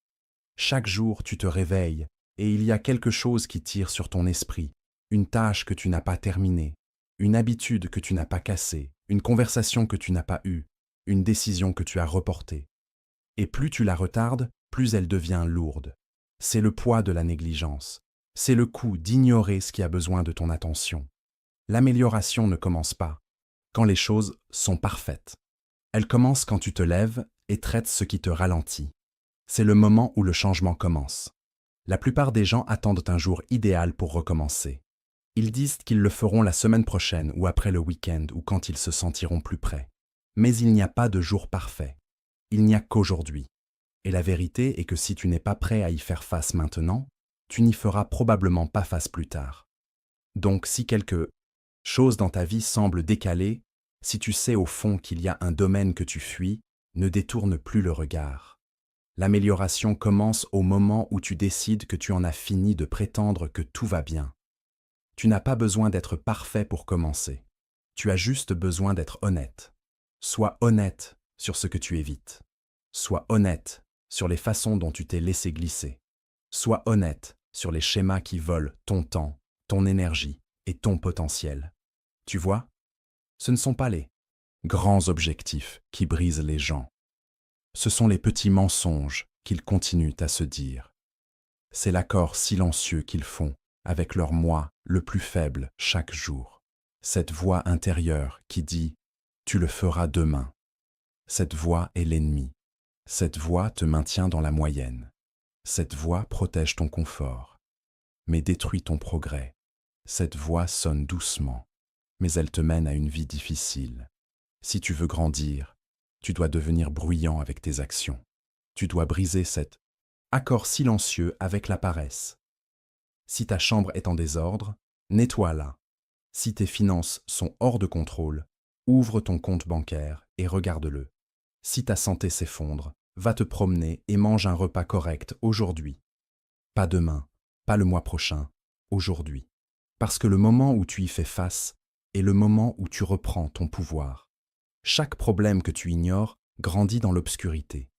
Chaque jour, tu te réveilles et il y a quelque chose qui tire sur ton esprit, une tâche que tu n'as pas terminée, une habitude que tu n'as pas cassée, une conversation que tu n'as pas eue, une décision que tu as reportée. Et plus tu la retardes, plus elle devient lourde. C'est le poids de la négligence. C'est le coût d'ignorer ce qui a besoin de ton attention. L'amélioration ne commence pas quand les choses sont parfaites. Elle commence quand tu te lèves et traites ce qui te ralentit. C'est le moment où le changement commence. La plupart des gens attendent un jour idéal pour recommencer. Ils disent qu'ils le feront la semaine prochaine ou après le week-end ou quand ils se sentiront plus prêts. Mais il n'y a pas de jour parfait. Il n'y a qu'aujourd'hui. Et la vérité est que si tu n'es pas prêt à y faire face maintenant, tu n'y feras probablement pas face plus tard. Donc si quelque chose dans ta vie semble décalée, si tu sais au fond qu'il y a un domaine que tu fuis, ne détourne plus le regard. L'amélioration commence au moment où tu décides que tu en as fini de prétendre que tout va bien. Tu n'as pas besoin d'être parfait pour commencer. Tu as juste besoin d'être honnête. Sois honnête sur ce que tu évites. Sois honnête sur les façons dont tu t'es laissé glisser. Sois honnête sur les schémas qui volent ton temps, ton énergie et ton potentiel. Tu vois, ce ne sont pas les grands objectifs qui brisent les gens. Ce sont les petits mensonges qu'ils continuent à se dire. C'est l'accord silencieux qu'ils font avec leur moi le plus faible chaque jour. Cette voix intérieure qui dit « tu le feras demain ». Cette voix est l'ennemi. Cette voix te maintient dans la moyenne. Cette voix protège ton confort, mais détruit ton progrès. Cette voix sonne doucement, mais elle te mène à une vie difficile. Si tu veux grandir, tu dois devenir bruyant avec tes actions. Tu dois briser cet accord silencieux avec la paresse. Si ta chambre est en désordre, nettoie-la. Si tes finances sont hors de contrôle, ouvre ton compte bancaire et regarde-le. Si ta santé s'effondre, va te promener et mange un repas correct aujourd'hui. Pas demain, pas le mois prochain, aujourd'hui. Parce que le moment où tu y fais face est le moment où tu reprends ton pouvoir. Chaque problème que tu ignores grandit dans l'obscurité.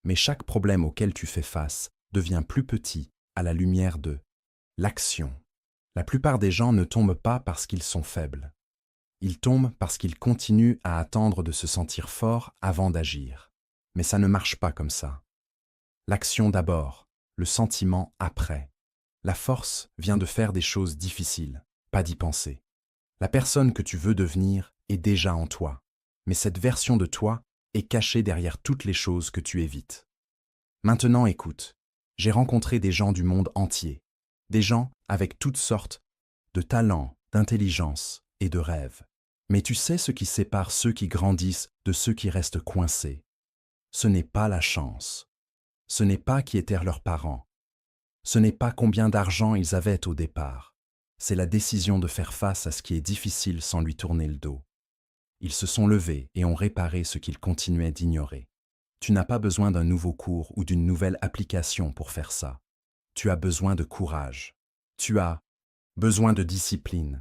Mais chaque problème auquel tu fais face devient plus petit à la lumière de l'action. La plupart des gens ne tombent pas parce qu'ils sont faibles. Ils tombent parce qu'ils continuent à attendre de se sentir forts avant d'agir. Mais ça ne marche pas comme ça. L'action d'abord, le sentiment après. La force vient de faire des choses difficiles, pas d'y penser. La personne que tu veux devenir est déjà en toi, mais cette version de toi est cachée derrière toutes les choses que tu évites. Maintenant écoute, j'ai rencontré des gens du monde entier, des gens avec toutes sortes de talents, d'intelligence et de rêves. Mais tu sais ce qui sépare ceux qui grandissent de ceux qui restent coincés. Ce n'est pas la chance. Ce n'est pas qui étaient leurs parents. Ce n'est pas combien d'argent ils avaient au départ. C'est la décision de faire face à ce qui est difficile sans lui tourner le dos. Ils se sont levés et ont réparé ce qu'ils continuaient d'ignorer. Tu n'as pas besoin d'un nouveau cours ou d'une nouvelle application pour faire ça. Tu as besoin de courage. Tu as besoin de discipline.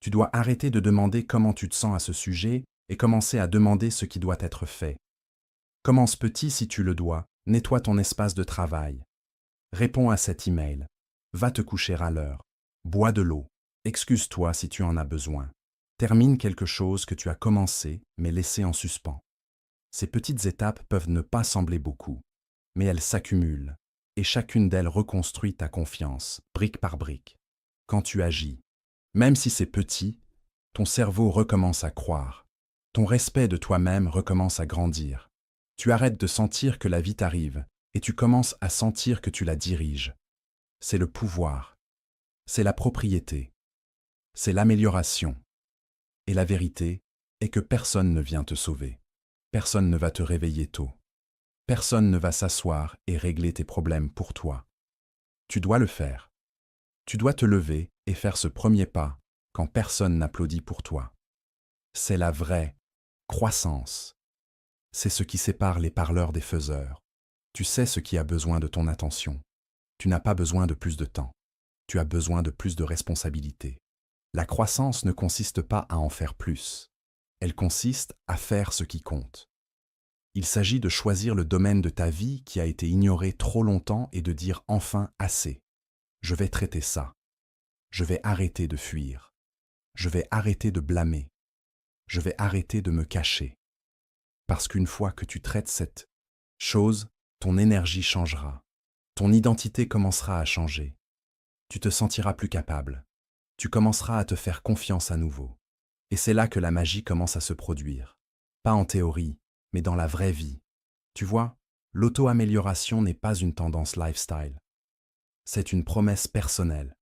Tu dois arrêter de demander comment tu te sens à ce sujet et commencer à demander ce qui doit être fait. Commence petit si tu le dois. Nettoie ton espace de travail. Réponds à cet email. Va te coucher à l'heure. Bois de l'eau. Excuse-toi si tu en as besoin. Termine quelque chose que tu as commencé mais laissé en suspens. Ces petites étapes peuvent ne pas sembler beaucoup, mais elles s'accumulent, et chacune d'elles reconstruit ta confiance, brique par brique. Quand tu agis, même si c'est petit, ton cerveau recommence à croire. Ton respect de toi-même recommence à grandir. Tu arrêtes de sentir que la vie t'arrive, et tu commences à sentir que tu la diriges. C'est le pouvoir. C'est la propriété. C'est l'amélioration. Et la vérité est que personne ne vient te sauver. Personne ne va te réveiller tôt. Personne ne va s'asseoir et régler tes problèmes pour toi. Tu dois le faire. Tu dois te lever et faire ce premier pas quand personne n'applaudit pour toi. C'est la vraie croissance. C'est ce qui sépare les parleurs des faiseurs. Tu sais ce qui a besoin de ton attention. Tu n'as pas besoin de plus de temps. Tu as besoin de plus de responsabilités. La croissance ne consiste pas à en faire plus. Elle consiste à faire ce qui compte. Il s'agit de choisir le domaine de ta vie qui a été ignoré trop longtemps et de dire enfin assez. Je vais traiter ça. Je vais arrêter de fuir. Je vais arrêter de blâmer. Je vais arrêter de me cacher. Parce qu'une fois que tu traites cette chose, ton énergie changera. Ton identité commencera à changer. Tu te sentiras plus capable. Tu commenceras à te faire confiance à nouveau. Et c'est là que la magie commence à se produire. Pas en théorie, mais dans la vraie vie. Tu vois, l'auto-amélioration n'est pas une tendance lifestyle. C'est une promesse personnelle.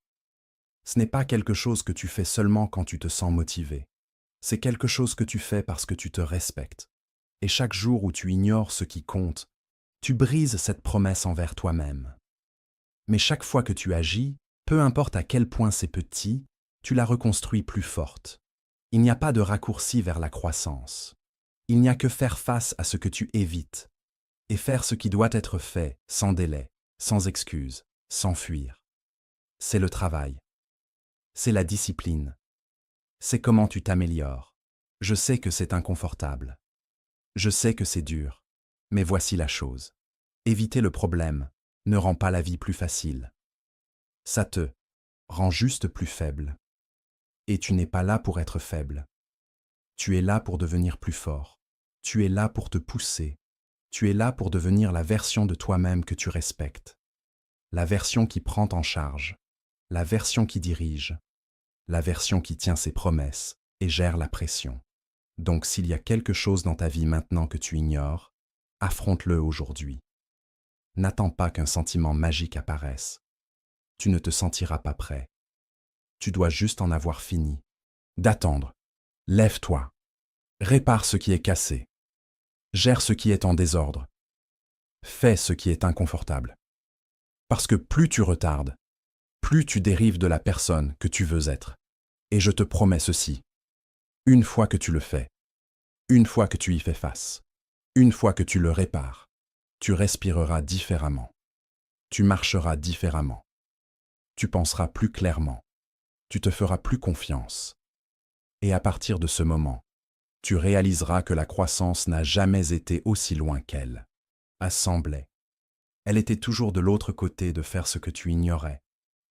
Ce n'est pas quelque chose que tu fais seulement quand tu te sens motivé. C'est quelque chose que tu fais parce que tu te respectes. Et chaque jour où tu ignores ce qui compte, Tu brises cette promesse envers toi-même. Mais chaque fois que tu agis, peu importe à quel point c'est petit, tu la reconstruis plus forte. Il n'y a pas de raccourci vers la croissance. Il n'y a que faire face à ce que tu évites et faire ce qui doit être fait sans délai, sans excuse, sans fuir. C'est le travail. C'est la discipline. C'est comment tu t'améliores. Je sais que c'est inconfortable. Je sais que c'est dur. Mais voici la chose. Éviter le problème ne rend pas la vie plus facile. Ça te rend juste plus faible. Et tu n'es pas là pour être faible. Tu es là pour devenir plus fort. Tu es là pour te pousser. Tu es là pour devenir la version de toi-même que tu respectes. La version qui prend en charge. La version qui dirige. La version qui tient ses promesses et gère la pression. Donc s'il y a quelque chose dans ta vie maintenant que tu ignores, affronte-le aujourd'hui. N'attends pas qu'un sentiment magique apparaisse. Tu ne te sentiras pas prêt. Tu dois juste en avoir fini. D'attendre. Lève-toi. Répare ce qui est cassé. Gère ce qui est en désordre. Fais ce qui est inconfortable. Parce que plus tu retardes, plus tu dérives de la personne que tu veux être. Et je te promets ceci. Une fois que tu le fais, une fois que tu y fais face, une fois que tu le répares, tu respireras différemment. Tu marcheras différemment. Tu penseras plus clairement. Tu te feras plus confiance. Et à partir de ce moment, tu réaliseras que la croissance n'a jamais été aussi loin qu'elle semblait. Elle était toujours de l'autre côté de faire ce que tu ignorais.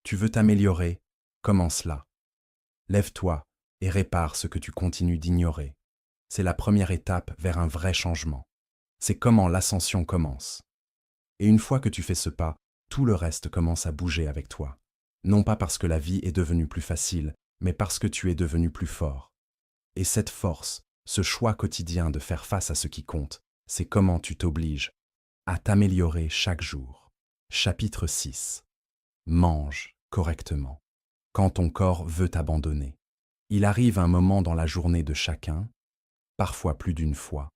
Tu veux t'améliorer? Commence là. Lève-toi et répare ce que tu continues d'ignorer. C'est la première étape vers un vrai changement. C'est comment l'ascension commence. Et une fois que tu fais ce pas, tout le reste commence à bouger avec toi. Non pas parce que la vie est devenue plus facile, mais parce que tu es devenu plus fort. Et cette force, ce choix quotidien de faire face à ce qui compte, c'est comment tu t'obliges à t'améliorer chaque jour. Chapitre 6. Mange correctement. Quand ton corps veut t'abandonner. Il arrive un moment dans la journée de chacun, parfois plus d'une fois,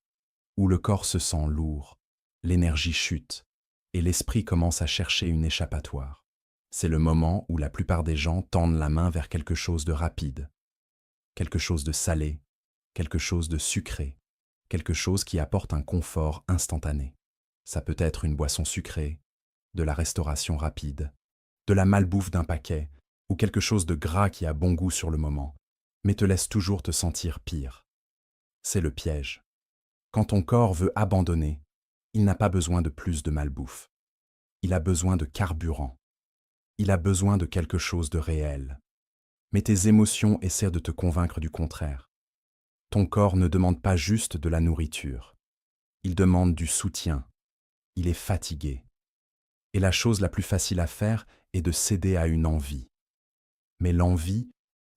où le corps se sent lourd, l'énergie chute, et l'esprit commence à chercher une échappatoire. C'est le moment où la plupart des gens tendent la main vers quelque chose de rapide, quelque chose de salé, quelque chose de sucré, quelque chose qui apporte un confort instantané. Ça peut être une boisson sucrée, de la restauration rapide, de la malbouffe d'un paquet, ou quelque chose de gras qui a bon goût sur le moment, mais te laisse toujours te sentir pire. C'est le piège. Quand ton corps veut abandonner, il n'a pas besoin de plus de malbouffe. Il a besoin de carburant. Il a besoin de quelque chose de réel. Mais tes émotions essaient de te convaincre du contraire. Ton corps ne demande pas juste de la nourriture. Il demande du soutien. Il est fatigué. Et la chose la plus facile à faire est de céder à une envie. Mais l'envie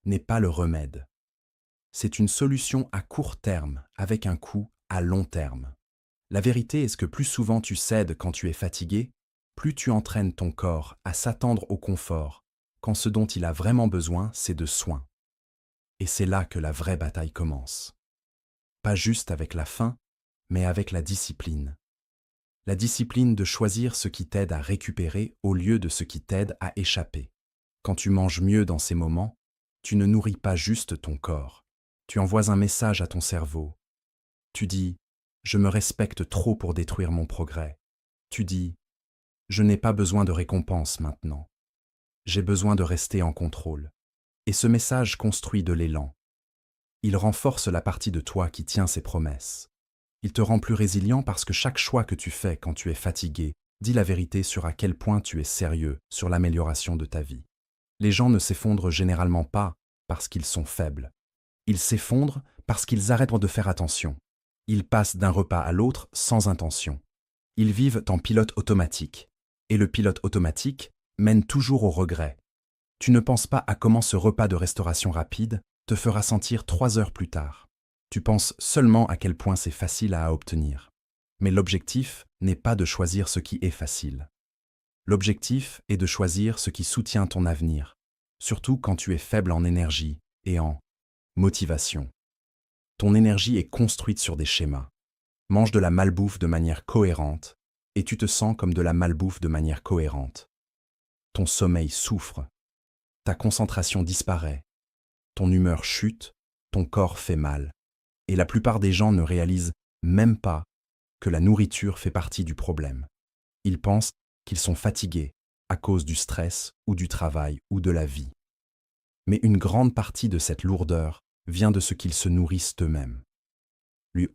n'est pas le remède. C'est une solution à court terme avec un coût à long terme. La vérité est que plus souvent tu cèdes quand tu es fatigué, plus tu entraînes ton corps à s'attendre au confort, quand ce dont il a vraiment besoin, c'est de soins. Et c'est là que la vraie bataille commence. Pas juste avec la faim, mais avec la discipline. La discipline de choisir ce qui t'aide à récupérer au lieu de ce qui t'aide à échapper. Quand tu manges mieux dans ces moments, tu ne nourris pas juste ton corps. Tu envoies un message à ton cerveau. Tu dis « Je me respecte trop pour détruire mon progrès ». Tu dis « Je n'ai pas besoin de récompense maintenant. J'ai besoin de rester en contrôle ». Et ce message construit de l'élan. Il renforce la partie de toi qui tient ses promesses. Il te rend plus résilient parce que chaque choix que tu fais quand tu es fatigué dit la vérité sur à quel point tu es sérieux sur l'amélioration de ta vie. Les gens ne s'effondrent généralement pas parce qu'ils sont faibles. Ils s'effondrent parce qu'ils arrêtent de faire attention. Ils passent d'un repas à l'autre sans intention. Ils vivent en pilote automatique. Et le pilote automatique mène toujours au regret. Tu ne penses pas à comment ce repas de restauration rapide te fera sentir 3 heures plus tard. Tu penses seulement à quel point c'est facile à obtenir. Mais l'objectif n'est pas de choisir ce qui est facile. L'objectif est de choisir ce qui soutient ton avenir, surtout quand tu es faible en énergie et en motivation. Ton énergie est construite sur des schémas. Mange de la malbouffe de manière cohérente et tu te sens comme de la malbouffe de manière cohérente. Ton sommeil souffre, ta concentration disparaît, ton humeur chute, ton corps fait mal. Et la plupart des gens ne réalisent même pas que la nourriture fait partie du problème. Ils pensent qu'ils sont fatigués à cause du stress ou du travail ou de la vie. Mais une grande partie de cette lourdeur vient de ce qu'ils se nourrissent eux-mêmes. Le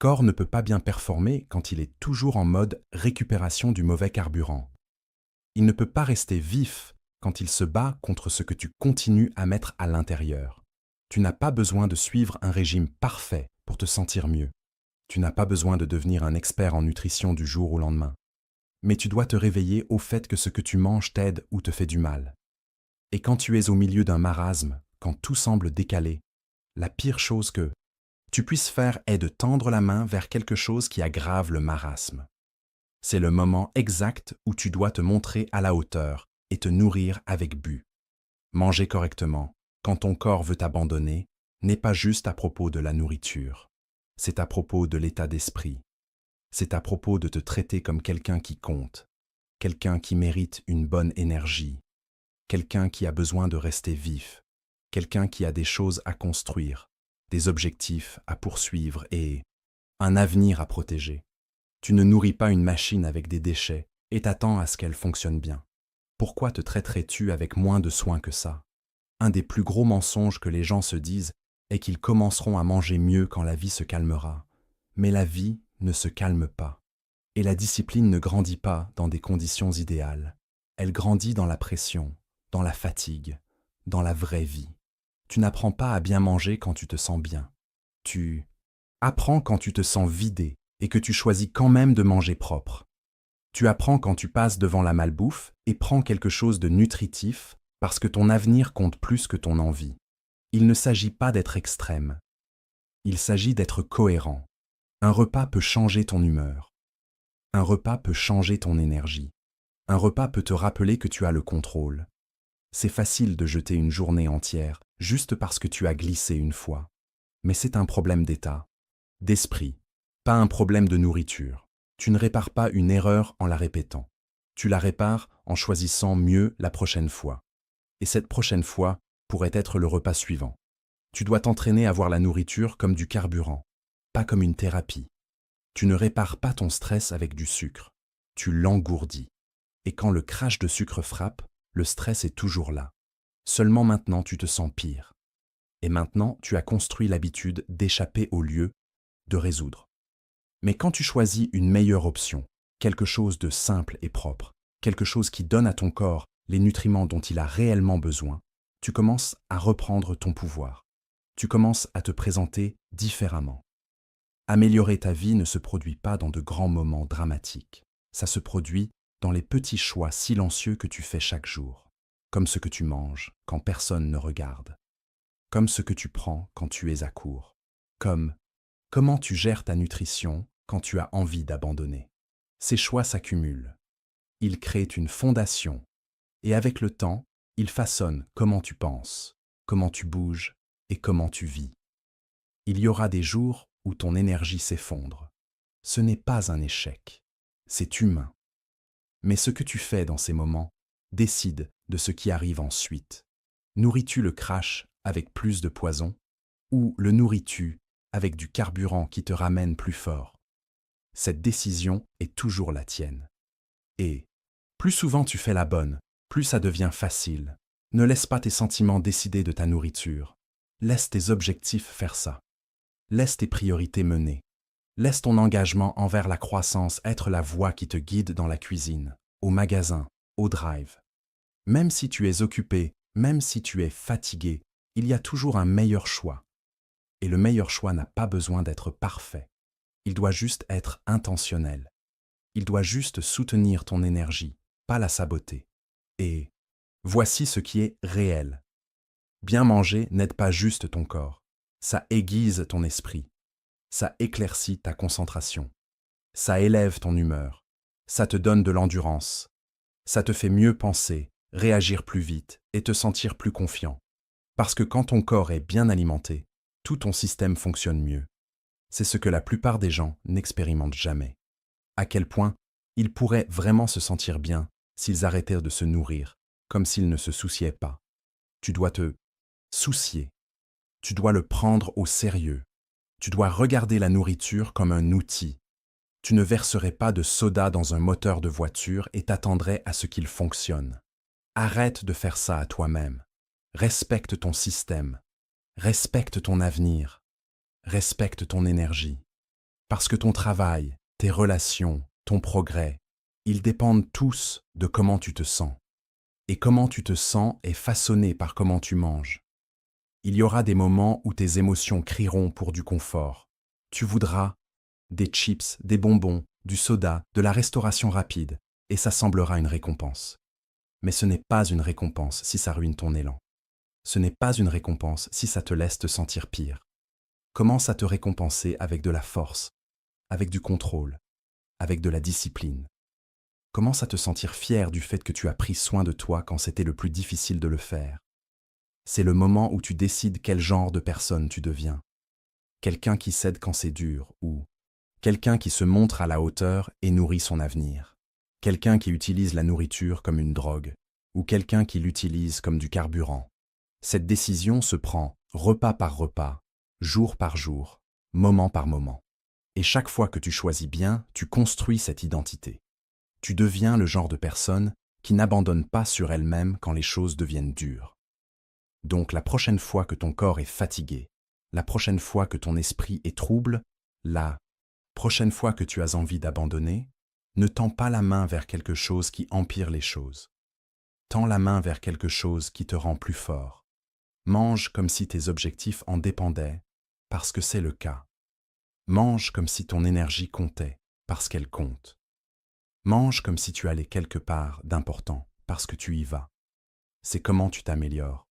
corps ne peut pas bien performer quand il est toujours en mode récupération du mauvais carburant. Il ne peut pas rester vif quand il se bat contre ce que tu continues à mettre à l'intérieur. Tu n'as pas besoin de suivre un régime parfait pour te sentir mieux. Tu n'as pas besoin de devenir un expert en nutrition du jour au lendemain. Mais tu dois te réveiller au fait que ce que tu manges t'aide ou te fait du mal. Et quand tu es au milieu d'un marasme, quand tout semble décalé, la pire chose que tu puisses faire est de tendre la main vers quelque chose qui aggrave le marasme. C'est le moment exact où tu dois te montrer à la hauteur et te nourrir avec but. Manger correctement, quand ton corps veut t'abandonner, n'est pas juste à propos de la nourriture. C'est à propos de l'état d'esprit. C'est à propos de te traiter comme quelqu'un qui compte, quelqu'un qui mérite une bonne énergie, quelqu'un qui a besoin de rester vif, quelqu'un qui a des choses à construire, des objectifs à poursuivre et un avenir à protéger. Tu ne nourris pas une machine avec des déchets et t'attends à ce qu'elle fonctionne bien. Pourquoi te traiterais-tu avec moins de soin que ça? Un des plus gros mensonges que les gens se disent est qu'ils commenceront à manger mieux quand la vie se calmera. Mais la vie ne se calme pas. Et la discipline ne grandit pas dans des conditions idéales. Elle grandit dans la pression, dans la fatigue, dans la vraie vie. Tu n'apprends pas à bien manger quand tu te sens bien. Tu apprends quand tu te sens vidé et que tu choisis quand même de manger propre. Tu apprends quand tu passes devant la malbouffe et prends quelque chose de nutritif parce que ton avenir compte plus que ton envie. Il ne s'agit pas d'être extrême. Il s'agit d'être cohérent. Un repas peut changer ton humeur. Un repas peut changer ton énergie. Un repas peut te rappeler que tu as le contrôle. C'est facile de jeter une journée entière juste parce que tu as glissé une fois. Mais c'est un problème d'état, d'esprit, pas un problème de nourriture. Tu ne répares pas une erreur en la répétant. Tu la répares en choisissant mieux la prochaine fois. Et cette prochaine fois pourrait être le repas suivant. Tu dois t'entraîner à voir la nourriture comme du carburant, pas comme une thérapie. Tu ne répares pas ton stress avec du sucre. Tu l'engourdis. Et quand le crash de sucre frappe, le stress est toujours là. Seulement maintenant tu te sens pire. Et maintenant tu as construit l'habitude d'échapper au lieu de résoudre. Mais quand tu choisis une meilleure option, quelque chose de simple et propre, quelque chose qui donne à ton corps les nutriments dont il a réellement besoin, tu commences à reprendre ton pouvoir. Tu commences à te présenter différemment. Améliorer ta vie ne se produit pas dans de grands moments dramatiques. Ça se produit dans les petits choix silencieux que tu fais chaque jour, comme ce que tu manges quand personne ne regarde, comme ce que tu prends quand tu es à court, comme comment tu gères ta nutrition quand tu as envie d'abandonner. Ces choix s'accumulent. Ils créent une fondation et avec le temps, ils façonnent comment tu penses, comment tu bouges et comment tu vis. Il y aura des jours où ton énergie s'effondre. Ce n'est pas un échec, c'est humain. Mais ce que tu fais dans ces moments décide de ce qui arrive ensuite. Nourris-tu le crash avec plus de poison ou le nourris-tu avec du carburant qui te ramène plus fort? Cette décision est toujours la tienne. Et plus souvent tu fais la bonne, plus ça devient facile. Ne laisse pas tes sentiments décider de ta nourriture. Laisse tes objectifs faire ça. Laisse tes priorités mener. Laisse ton engagement envers la croissance être la voie qui te guide dans la cuisine, au magasin, au drive. Même si tu es occupé, même si tu es fatigué, il y a toujours un meilleur choix. Et le meilleur choix n'a pas besoin d'être parfait. Il doit juste être intentionnel. Il doit juste soutenir ton énergie, pas la saboter. Et voici ce qui est réel. Bien manger n'aide pas juste ton corps. Ça aiguise ton esprit. Ça éclaircit ta concentration. Ça élève ton humeur. Ça te donne de l'endurance. Ça te fait mieux penser, réagir plus vite et te sentir plus confiant. Parce que quand ton corps est bien alimenté, tout ton système fonctionne mieux. C'est ce que la plupart des gens n'expérimentent jamais. À quel point ils pourraient vraiment se sentir bien s'ils arrêtèrent de se nourrir, comme s'ils ne se souciaient pas. Tu dois te soucier. Tu dois le prendre au sérieux. Tu dois regarder la nourriture comme un outil. Tu ne verserais pas de soda dans un moteur de voiture et t'attendrais à ce qu'il fonctionne. Arrête de faire ça à toi-même. Respecte ton système. Respecte ton avenir. Respecte ton énergie. Parce que ton travail, tes relations, ton progrès, ils dépendent tous de comment tu te sens. Et comment tu te sens est façonné par comment tu manges. Il y aura des moments où tes émotions crieront pour du confort. Tu voudras des chips, des bonbons, du soda, de la restauration rapide, et ça semblera une récompense. Mais ce n'est pas une récompense si ça ruine ton élan. Ce n'est pas une récompense si ça te laisse te sentir pire. Commence à te récompenser avec de la force, avec du contrôle, avec de la discipline. Commence à te sentir fier du fait que tu as pris soin de toi quand c'était le plus difficile de le faire. C'est le moment où tu décides quel genre de personne tu deviens. Quelqu'un qui cède quand c'est dur, ou quelqu'un qui se montre à la hauteur et nourrit son avenir. Quelqu'un qui utilise la nourriture comme une drogue, ou quelqu'un qui l'utilise comme du carburant. Cette décision se prend repas par repas, jour par jour, moment par moment. Et chaque fois que tu choisis bien, tu construis cette identité. Tu deviens le genre de personne qui n'abandonne pas sur elle-même quand les choses deviennent dures. Donc la prochaine fois que ton corps est fatigué, la prochaine fois que ton esprit est trouble, la prochaine fois que tu as envie d'abandonner, ne tends pas la main vers quelque chose qui empire les choses. Tends la main vers quelque chose qui te rend plus fort. Mange comme si tes objectifs en dépendaient, parce que c'est le cas. Mange comme si ton énergie comptait, parce qu'elle compte. Mange comme si tu allais quelque part d'important, parce que tu y vas. C'est comment tu t'améliores.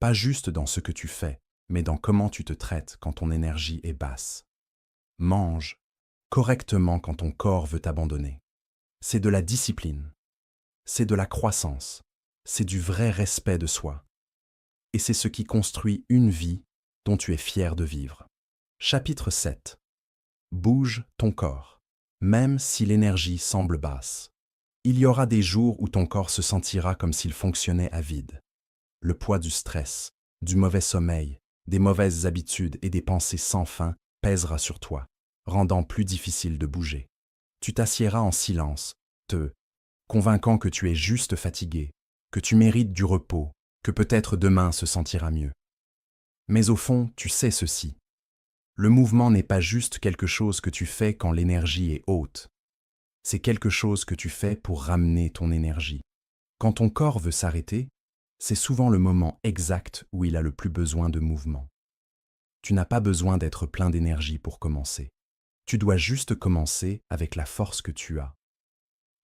Pas juste dans ce que tu fais, mais dans comment tu te traites quand ton énergie est basse. Mange correctement quand ton corps veut t'abandonner. C'est de la discipline. C'est de la croissance. C'est du vrai respect de soi. Et c'est ce qui construit une vie dont tu es fier de vivre. Chapitre 7. Bouge ton corps, même si l'énergie semble basse. Il y aura des jours où ton corps se sentira comme s'il fonctionnait à vide. Le poids du stress, du mauvais sommeil, des mauvaises habitudes et des pensées sans fin pèsera sur toi, rendant plus difficile de bouger. Tu t'assiéras en silence, te convainquant que tu es juste fatigué, que tu mérites du repos, que peut-être demain se sentira mieux. Mais au fond, tu sais ceci. Le mouvement n'est pas juste quelque chose que tu fais quand l'énergie est haute. C'est quelque chose que tu fais pour ramener ton énergie. Quand ton corps veut s'arrêter, c'est souvent le moment exact où il a le plus besoin de mouvement. Tu n'as pas besoin d'être plein d'énergie pour commencer. Tu dois juste commencer avec la force que tu as.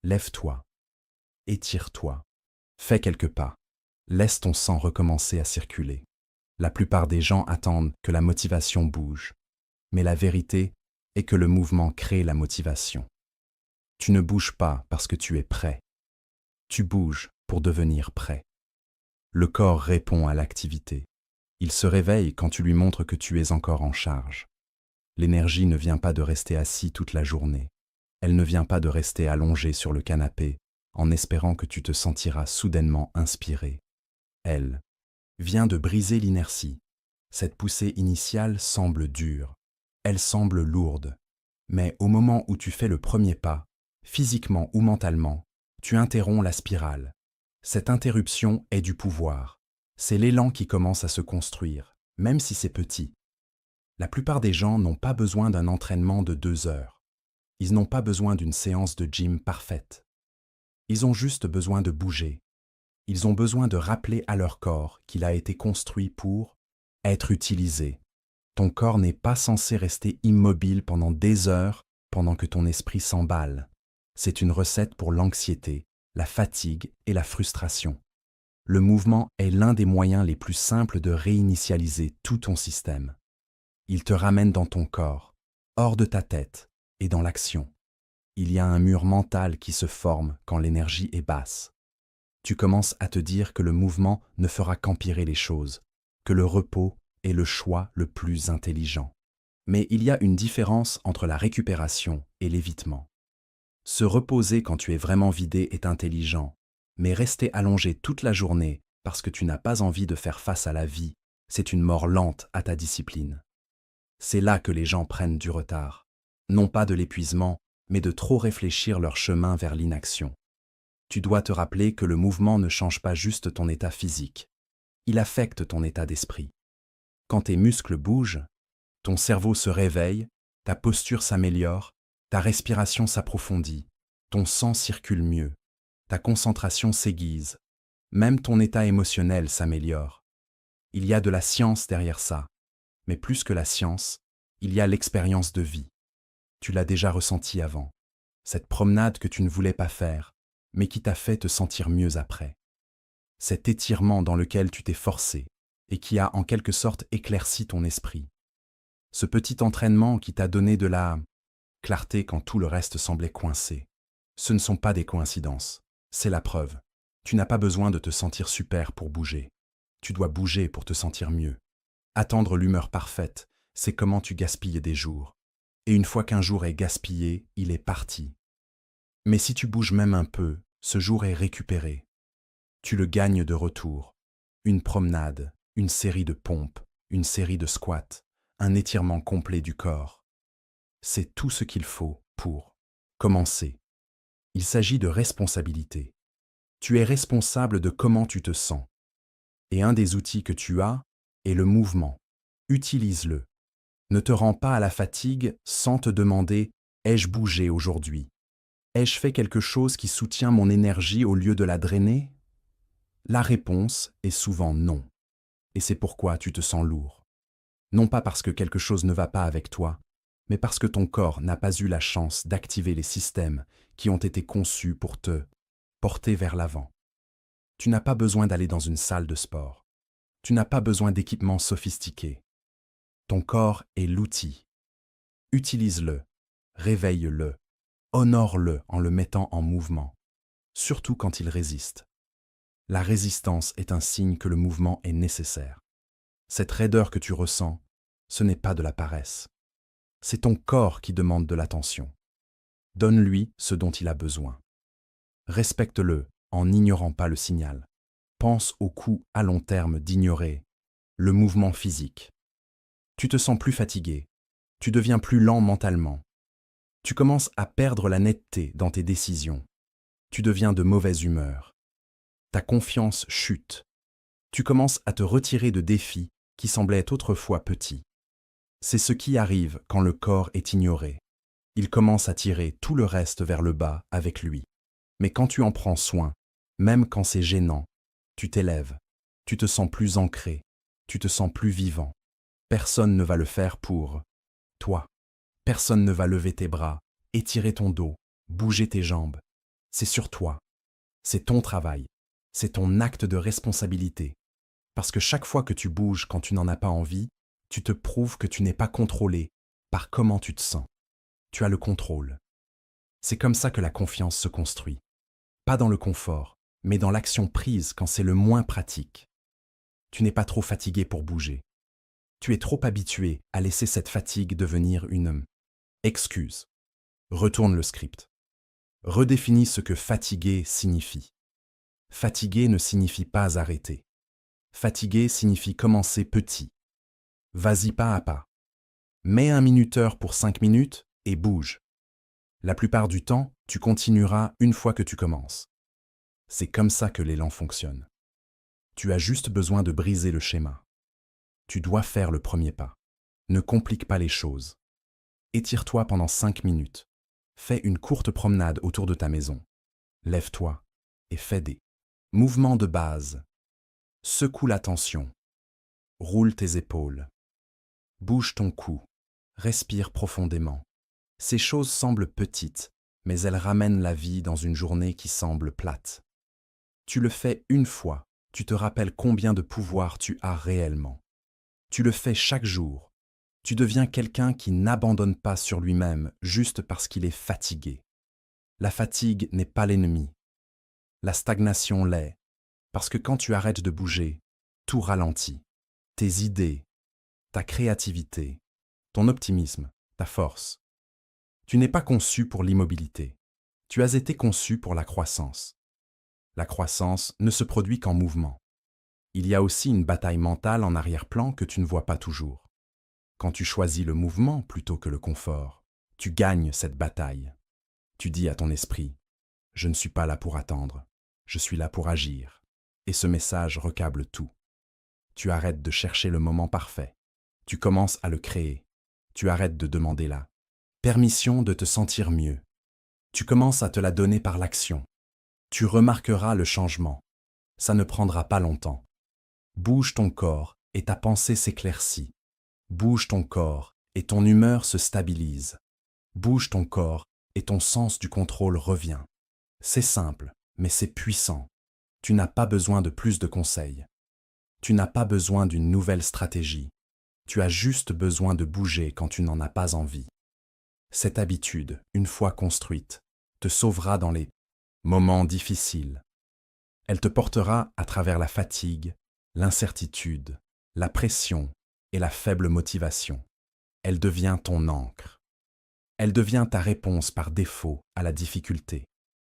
Lève-toi, étire-toi, fais quelques pas, laisse ton sang recommencer à circuler. La plupart des gens attendent que la motivation bouge, mais la vérité est que le mouvement crée la motivation. Tu ne bouges pas parce que tu es prêt. Tu bouges pour devenir prêt. Le corps répond à l'activité. Il se réveille quand tu lui montres que tu es encore en charge. L'énergie ne vient pas de rester assis toute la journée. Elle ne vient pas de rester allongé sur le canapé en espérant que tu te sentiras soudainement inspiré. Elle vient de briser l'inertie. Cette poussée initiale semble dure. Elle semble lourde. Mais au moment où tu fais le premier pas, physiquement ou mentalement, tu interromps la spirale. Cette interruption est du pouvoir. C'est l'élan qui commence à se construire, même si c'est petit. La plupart des gens n'ont pas besoin d'un entraînement de 2 heures. Ils n'ont pas besoin d'une séance de gym parfaite. Ils ont juste besoin de bouger. Ils ont besoin de rappeler à leur corps qu'il a été construit pour être utilisé. Ton corps n'est pas censé rester immobile pendant des heures pendant que ton esprit s'emballe. C'est une recette pour l'anxiété, la fatigue et la frustration. Le mouvement est l'un des moyens les plus simples de réinitialiser tout ton système. Il te ramène dans ton corps, hors de ta tête et dans l'action. Il y a un mur mental qui se forme quand l'énergie est basse. Tu commences à te dire que le mouvement ne fera qu'empirer les choses, que le repos est le choix le plus intelligent. Mais il y a une différence entre la récupération et l'évitement. Se reposer quand tu es vraiment vidé est intelligent, mais rester allongé toute la journée parce que tu n'as pas envie de faire face à la vie, c'est une mort lente à ta discipline. C'est là que les gens prennent du retard. Non pas de l'épuisement, mais de trop réfléchir leur chemin vers l'inaction. Tu dois te rappeler que le mouvement ne change pas juste ton état physique. Il affecte ton état d'esprit. Quand tes muscles bougent, ton cerveau se réveille, ta posture s'améliore, ta respiration s'approfondit, ton sang circule mieux, ta concentration s'aiguise, même ton état émotionnel s'améliore. Il y a de la science derrière ça, mais plus que la science, il y a l'expérience de vie. Tu l'as déjà ressenti avant, cette promenade que tu ne voulais pas faire, mais qui t'a fait te sentir mieux après. Cet étirement dans lequel tu t'es forcé et qui a en quelque sorte éclairci ton esprit. Ce petit entraînement qui t'a donné de la clarté quand tout le reste semblait coincé. Ce ne sont pas des coïncidences, c'est la preuve. Tu n'as pas besoin de te sentir super pour bouger. Tu dois bouger pour te sentir mieux. Attendre l'humeur parfaite, c'est comment tu gaspilles des jours. Et une fois qu'un jour est gaspillé, il est parti. Mais si tu bouges même un peu, ce jour est récupéré. Tu le gagnes de retour. Une promenade, une série de pompes, une série de squats, un étirement complet du corps. C'est tout ce qu'il faut pour commencer. Il s'agit de responsabilité. Tu es responsable de comment tu te sens. Et un des outils que tu as est le mouvement. Utilise-le. Ne te rends pas à la fatigue sans te demander « ai-je bougé aujourd'hui ? Ai-je fait quelque chose qui soutient mon énergie au lieu de la drainer ?» La réponse est souvent non. Et c'est pourquoi tu te sens lourd. Non pas parce que quelque chose ne va pas avec toi, mais parce que ton corps n'a pas eu la chance d'activer les systèmes qui ont été conçus pour te porter vers l'avant. Tu n'as pas besoin d'aller dans une salle de sport. Tu n'as pas besoin d'équipements sophistiqués. Ton corps est l'outil. Utilise-le, réveille-le, honore-le en le mettant en mouvement, surtout quand il résiste. La résistance est un signe que le mouvement est nécessaire. Cette raideur que tu ressens, ce n'est pas de la paresse. C'est ton corps qui demande de l'attention. Donne-lui ce dont il a besoin. Respecte-le en n'ignorant pas le signal. Pense au coût à long terme d'ignorer le mouvement physique. Tu te sens plus fatigué, tu deviens plus lent mentalement. Tu commences à perdre la netteté dans tes décisions. Tu deviens de mauvaise humeur. Ta confiance chute. Tu commences à te retirer de défis qui semblaient autrefois petits. C'est ce qui arrive quand le corps est ignoré. Il commence à tirer tout le reste vers le bas avec lui. Mais quand tu en prends soin, même quand c'est gênant, tu t'élèves, tu te sens plus ancré, tu te sens plus vivant. Personne ne va le faire pour toi. Personne ne va lever tes bras, étirer ton dos, bouger tes jambes. C'est sur toi. C'est ton travail. C'est ton acte de responsabilité. Parce que chaque fois que tu bouges quand tu n'en as pas envie, tu te prouves que tu n'es pas contrôlé par comment tu te sens. Tu as le contrôle. C'est comme ça que la confiance se construit. Pas dans le confort, mais dans l'action prise quand c'est le moins pratique. Tu n'es pas trop fatigué pour bouger. Tu es trop habitué à laisser cette fatigue devenir une excuse. Retourne le script. Redéfinis ce que fatigué signifie. Fatigué ne signifie pas arrêter. Fatigué signifie commencer petit. Vas-y pas à pas. Mets un minuteur pour 5 minutes et bouge. La plupart du temps, tu continueras une fois que tu commences. C'est comme ça que l'élan fonctionne. Tu as juste besoin de briser le schéma. Tu dois faire le premier pas. Ne complique pas les choses. Étire-toi pendant 5 minutes. Fais une courte promenade autour de ta maison. Lève-toi et fais des mouvements de base. Secoue la tension. Roule tes épaules. Bouge ton cou. Respire profondément. Ces choses semblent petites, mais elles ramènent la vie dans une journée qui semble plate. Tu le fais une fois, tu te rappelles combien de pouvoir tu as réellement. Tu le fais chaque jour. Tu deviens quelqu'un qui n'abandonne pas sur lui-même juste parce qu'il est fatigué. La fatigue n'est pas l'ennemi. La stagnation l'est, parce que quand tu arrêtes de bouger, tout ralentit. Tes idées, ta créativité, ton optimisme, ta force. Tu n'es pas conçu pour l'immobilité. Tu as été conçu pour la croissance. La croissance ne se produit qu'en mouvement. Il y a aussi une bataille mentale en arrière-plan que tu ne vois pas toujours. Quand tu choisis le mouvement plutôt que le confort, tu gagnes cette bataille. Tu dis à ton esprit, « Je ne suis pas là pour attendre, je suis là pour agir. » Et ce message recable tout. Tu arrêtes de chercher le moment parfait. Tu commences à le créer. Tu arrêtes de demander la permission de te sentir mieux. Tu commences à te la donner par l'action. Tu remarqueras le changement. Ça ne prendra pas longtemps. Bouge ton corps et ta pensée s'éclaircit. Bouge ton corps et ton humeur se stabilise. Bouge ton corps et ton sens du contrôle revient. C'est simple, mais c'est puissant. Tu n'as pas besoin de plus de conseils. Tu n'as pas besoin d'une nouvelle stratégie. Tu as juste besoin de bouger quand tu n'en as pas envie. Cette habitude, une fois construite, te sauvera dans les moments difficiles. Elle te portera à travers la fatigue, l'incertitude, la pression et la faible motivation. Elle devient ton encre. Elle devient ta réponse par défaut à la difficulté.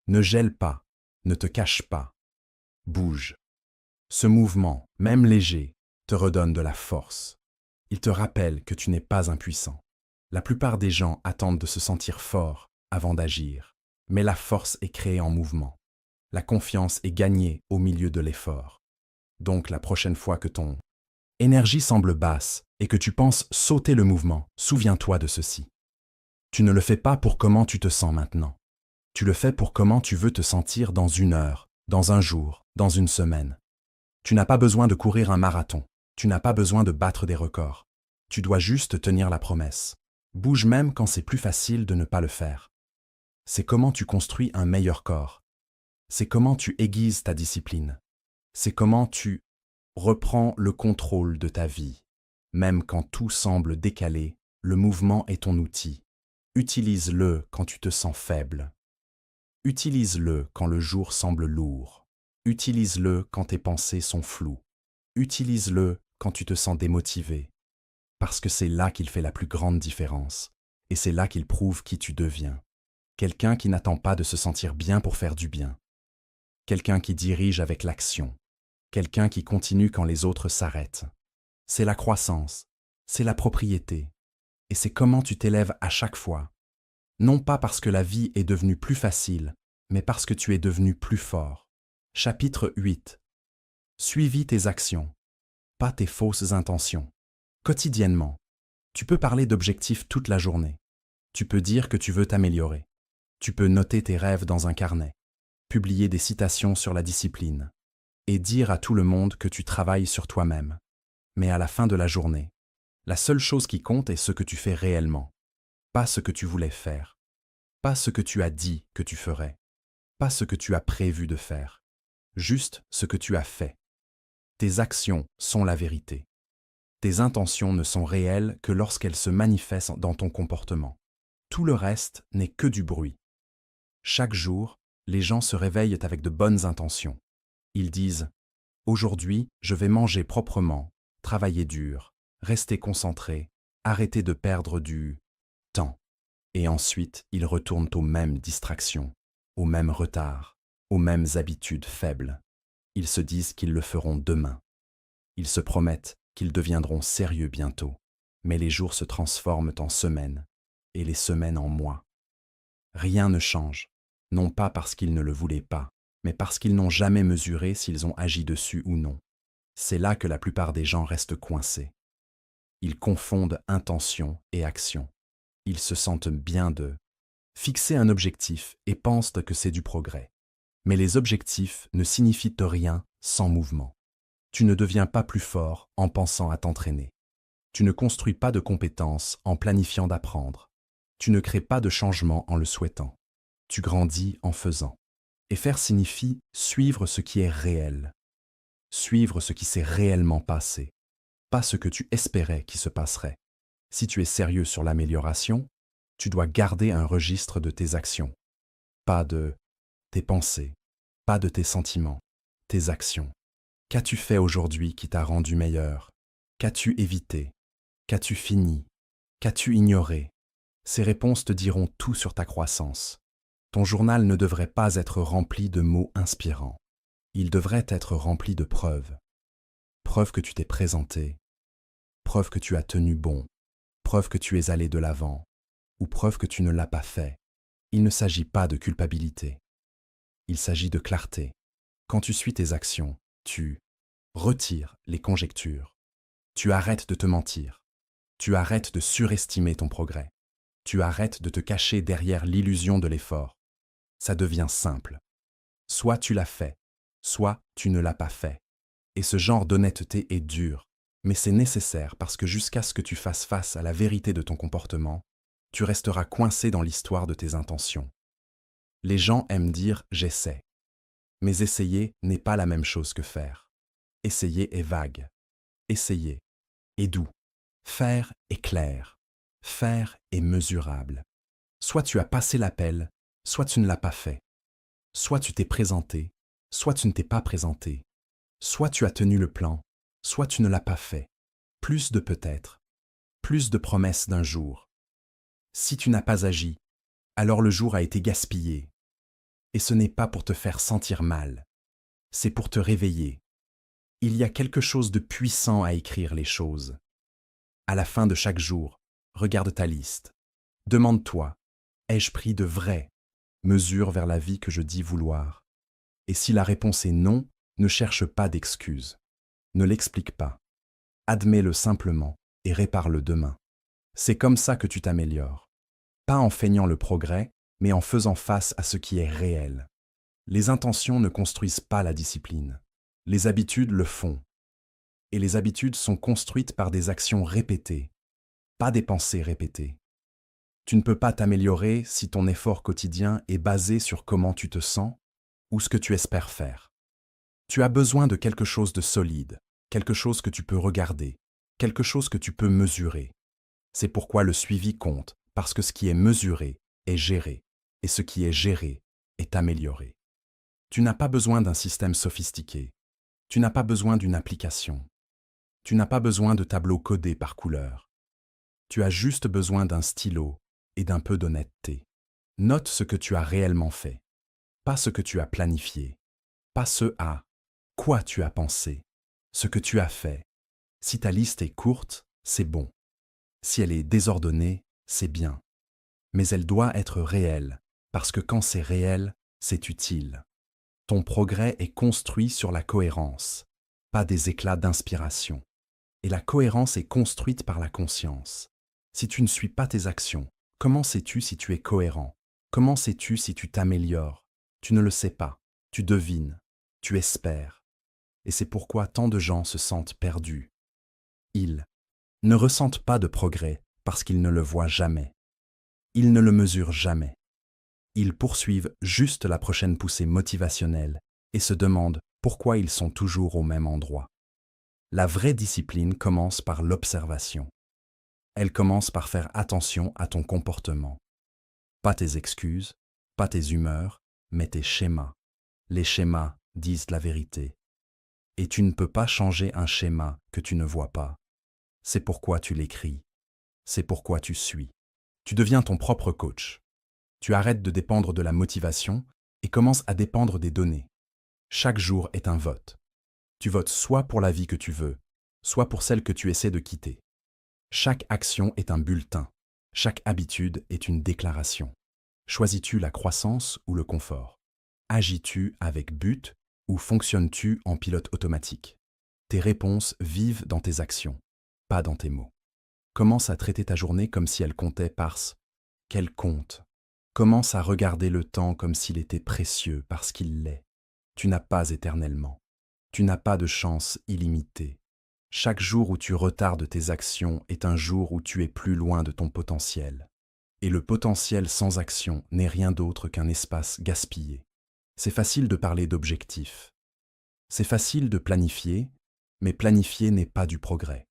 Ne gèle pas, ne te cache pas. Bouge. Ce mouvement, même léger, te redonne de la force. Il te rappelle que tu n'es pas impuissant. La plupart des gens attendent de se sentir fort avant d'agir, mais la force est créée en mouvement. La confiance est gagnée au milieu de l'effort. Donc la prochaine fois que ton énergie semble basse et que tu penses sauter le mouvement, souviens-toi de ceci. Tu ne le fais pas pour comment tu te sens maintenant. Tu le fais pour comment tu veux te sentir dans 1 heure, dans un jour, dans une semaine. Tu n'as pas besoin de courir un marathon. Tu n'as pas besoin de battre des records. Tu dois juste tenir la promesse. Bouge même quand c'est plus facile de ne pas le faire. C'est comment tu construis un meilleur corps. C'est comment tu aiguises ta discipline. C'est comment tu reprends le contrôle de ta vie. Même quand tout semble décalé, le mouvement est ton outil. Utilise-le quand tu te sens faible. Utilise-le quand le jour semble lourd. Utilise-le quand tes pensées sont floues. Utilise-le quand tu te sens démotivé. Parce que c'est là qu'il fait la plus grande différence. Et c'est là qu'il prouve qui tu deviens. Quelqu'un qui n'attend pas de se sentir bien pour faire du bien. Quelqu'un qui dirige avec l'action. Quelqu'un qui continue quand les autres s'arrêtent. C'est la croissance. C'est la propriété. Et c'est comment tu t'élèves à chaque fois. Non pas parce que la vie est devenue plus facile, mais parce que tu es devenu plus fort. Chapitre 8. Suivis tes actions, pas tes fausses intentions. Quotidiennement, tu peux parler d'objectifs toute la journée. Tu peux dire que tu veux t'améliorer. Tu peux noter tes rêves dans un carnet, publier des citations sur la discipline et dire à tout le monde que tu travailles sur toi-même. Mais à la fin de la journée, la seule chose qui compte est ce que tu fais réellement, pas ce que tu voulais faire, pas ce que tu as dit que tu ferais, pas ce que tu as prévu de faire, juste ce que tu as fait. Tes actions sont la vérité. Tes intentions ne sont réelles que lorsqu'elles se manifestent dans ton comportement. Tout le reste n'est que du bruit. Chaque jour, les gens se réveillent avec de bonnes intentions. Ils disent « Aujourd'hui, je vais manger proprement, travailler dur, rester concentré, arrêter de perdre du temps. » Et ensuite, ils retournent aux mêmes distractions, aux mêmes retards, aux mêmes habitudes faibles. Ils se disent qu'ils le feront demain. Ils se promettent qu'ils deviendront sérieux bientôt. Mais les jours se transforment en semaines, et les semaines en mois. Rien ne change, non pas parce qu'ils ne le voulaient pas, mais parce qu'ils n'ont jamais mesuré s'ils ont agi dessus ou non. C'est là que la plupart des gens restent coincés. Ils confondent intention et action. Ils se sentent bien de fixer un objectif et pensent que c'est du progrès. Mais les objectifs ne signifient rien sans mouvement. Tu ne deviens pas plus fort en pensant à t'entraîner. Tu ne construis pas de compétences en planifiant d'apprendre. Tu ne crées pas de changement en le souhaitant. Tu grandis en faisant. Et faire signifie suivre ce qui est réel. Suivre ce qui s'est réellement passé, pas ce que tu espérais qui se passerait. Si tu es sérieux sur l'amélioration, tu dois garder un registre de tes actions. Pas de tes pensées, pas de tes sentiments, tes actions. Qu'as-tu fait aujourd'hui qui t'a rendu meilleur? Qu'as-tu évité? Qu'as-tu fini? Qu'as-tu ignoré? Ces réponses te diront tout sur ta croissance. Ton journal ne devrait pas être rempli de mots inspirants. Il devrait être rempli de preuves. Preuves que tu t'es présenté, preuves que tu as tenu bon, preuves que tu es allé de l'avant, ou preuves que tu ne l'as pas fait. Il ne s'agit pas de culpabilité. Il s'agit de clarté. Quand tu suis tes actions, tu retires les conjectures. Tu arrêtes de te mentir. Tu arrêtes de surestimer ton progrès. Tu arrêtes de te cacher derrière l'illusion de l'effort. Ça devient simple. Soit tu l'as fait, soit tu ne l'as pas fait. Et ce genre d'honnêteté est dur, mais c'est nécessaire parce que jusqu'à ce que tu fasses face à la vérité de ton comportement, tu resteras coincé dans l'histoire de tes intentions. Les gens aiment dire « j'essaie ». Mais essayer n'est pas la même chose que faire. Essayer est vague. Essayer est doux. Faire est clair. Faire est mesurable. Soit tu as passé l'appel, soit tu ne l'as pas fait. Soit tu t'es présenté, soit tu ne t'es pas présenté. Soit tu as tenu le plan, soit tu ne l'as pas fait. Plus de peut-être. Plus de promesses d'un jour. Si tu n'as pas agi, alors le jour a été gaspillé. Et ce n'est pas pour te faire sentir mal. C'est pour te réveiller. Il y a quelque chose de puissant à écrire les choses. À la fin de chaque jour, regarde ta liste. Demande-toi, ai-je pris de vraies mesures vers la vie que je dis vouloir? Et si la réponse est non, ne cherche pas d'excuses. Ne l'explique pas. Admets-le simplement et répare-le demain. C'est comme ça que tu t'améliores. Pas en feignant le progrès, mais en faisant face à ce qui est réel. Les intentions ne construisent pas la discipline. Les habitudes le font. Et les habitudes sont construites par des actions répétées, pas des pensées répétées. Tu ne peux pas t'améliorer si ton effort quotidien est basé sur comment tu te sens ou ce que tu espères faire. Tu as besoin de quelque chose de solide, quelque chose que tu peux regarder, quelque chose que tu peux mesurer. C'est pourquoi le suivi compte, parce que ce qui est mesuré est géré, et ce qui est géré est amélioré. Tu n'as pas besoin d'un système sophistiqué. Tu n'as pas besoin d'une application. Tu n'as pas besoin de tableaux codés par couleur. Tu as juste besoin d'un stylo et d'un peu d'honnêteté. Note ce que tu as réellement fait, pas ce que tu as planifié, pas ce à quoi tu as pensé, ce que tu as fait. Si ta liste est courte, c'est bon. Si elle est désordonnée, c'est bien. Mais elle doit être réelle, parce que quand c'est réel, c'est utile. Ton progrès est construit sur la cohérence, pas des éclats d'inspiration. Et la cohérence est construite par la conscience. Si tu ne suis pas tes actions, comment sais-tu si tu es cohérent? Comment sais-tu si tu t'améliores? Tu ne le sais pas, tu devines, tu espères. Et c'est pourquoi tant de gens se sentent perdus. Ils ne ressentent pas de progrès parce qu'ils ne le voient jamais. Ils ne le mesurent jamais. Ils poursuivent juste la prochaine poussée motivationnelle et se demandent pourquoi ils sont toujours au même endroit. La vraie discipline commence par l'observation. Elle commence par faire attention à ton comportement. Pas tes excuses, pas tes humeurs, mais tes schémas. Les schémas disent la vérité. Et tu ne peux pas changer un schéma que tu ne vois pas. C'est pourquoi tu l'écris. C'est pourquoi tu suis. Tu deviens ton propre coach. Tu arrêtes de dépendre de la motivation et commences à dépendre des données. Chaque jour est un vote. Tu votes soit pour la vie que tu veux, soit pour celle que tu essaies de quitter. Chaque action est un bulletin. Chaque habitude est une déclaration. Choisis-tu la croissance ou le confort? Agis-tu avec but ou fonctionnes-tu en pilote automatique? Tes réponses vivent dans tes actions, pas dans tes mots. Commence à traiter ta journée comme si elle comptait parce qu'elle compte. Commence à regarder le temps comme s'il était précieux parce qu'il l'est. Tu n'as pas éternellement. Tu n'as pas de chance illimitée. Chaque jour où tu retardes tes actions est un jour où tu es plus loin de ton potentiel. Et le potentiel sans action n'est rien d'autre qu'un espace gaspillé. C'est facile de parler d'objectifs. C'est facile de planifier, mais planifier n'est pas du progrès.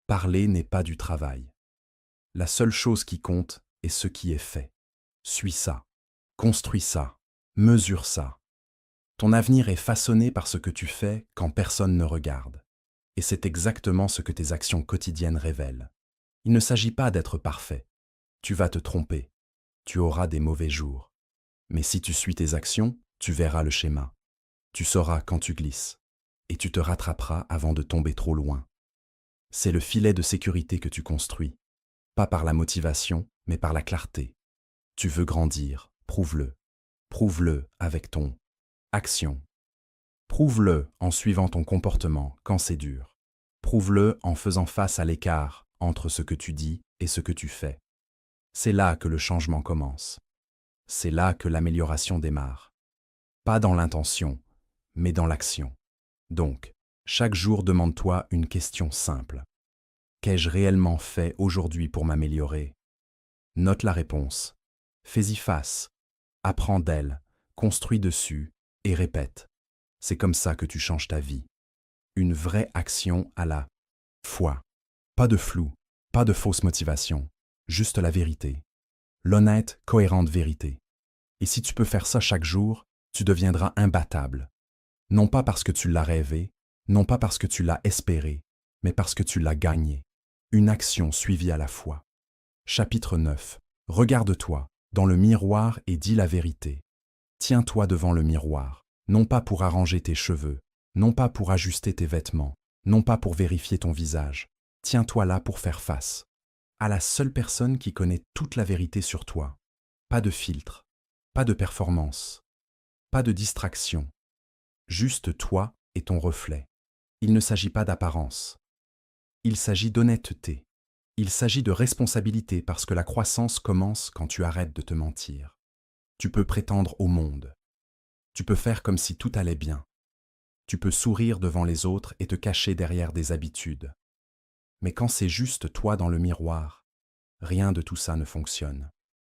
Parler n'est pas du travail. La seule chose qui compte est ce qui est fait. Suis ça, construis ça, mesure ça. Ton avenir est façonné par ce que tu fais quand personne ne regarde. Et c'est exactement ce que tes actions quotidiennes révèlent. Il ne s'agit pas d'être parfait. Tu vas te tromper. Tu auras des mauvais jours. Mais si tu suis tes actions, tu verras le schéma. Tu sauras quand tu glisses. Et tu te rattraperas avant de tomber trop loin. C'est le filet de sécurité que tu construis. Pas par la motivation, mais par la clarté. Tu veux grandir, prouve-le. Prouve-le avec ton action. Prouve-le en suivant ton comportement quand c'est dur. Prouve-le en faisant face à l'écart entre ce que tu dis et ce que tu fais. C'est là que le changement commence. C'est là que l'amélioration démarre. Pas dans l'intention, mais dans l'action. Donc, chaque jour demande-toi une question simple. Qu'ai-je réellement fait aujourd'hui pour m'améliorer? Note la réponse. Fais-y face. Apprends d'elle, construis dessus et répète. C'est comme ça que tu changes ta vie. Une vraie action à la fois. Pas de flou, pas de fausse motivation, juste la vérité. L'honnête, cohérente vérité. Et si tu peux faire ça chaque jour, tu deviendras imbattable. Non pas parce que tu l'as rêvé, non pas parce que tu l'as espéré, mais parce que tu l'as gagné. Une action suivie à la fois. Chapitre 9. Regarde-toi dans le miroir et dis la vérité. Tiens-toi devant le miroir, non pas pour arranger tes cheveux, non pas pour ajuster tes vêtements, non pas pour vérifier ton visage. Tiens-toi là pour faire face à la seule personne qui connaît toute la vérité sur toi. Pas de filtre, pas de performance, pas de distraction. Juste toi et ton reflet. Il ne s'agit pas d'apparence. Il s'agit d'honnêteté. Il s'agit de responsabilité parce que la croissance commence quand tu arrêtes de te mentir. Tu peux prétendre au monde. Tu peux faire comme si tout allait bien. Tu peux sourire devant les autres et te cacher derrière des habitudes. Mais quand c'est juste toi dans le miroir, rien de tout ça ne fonctionne.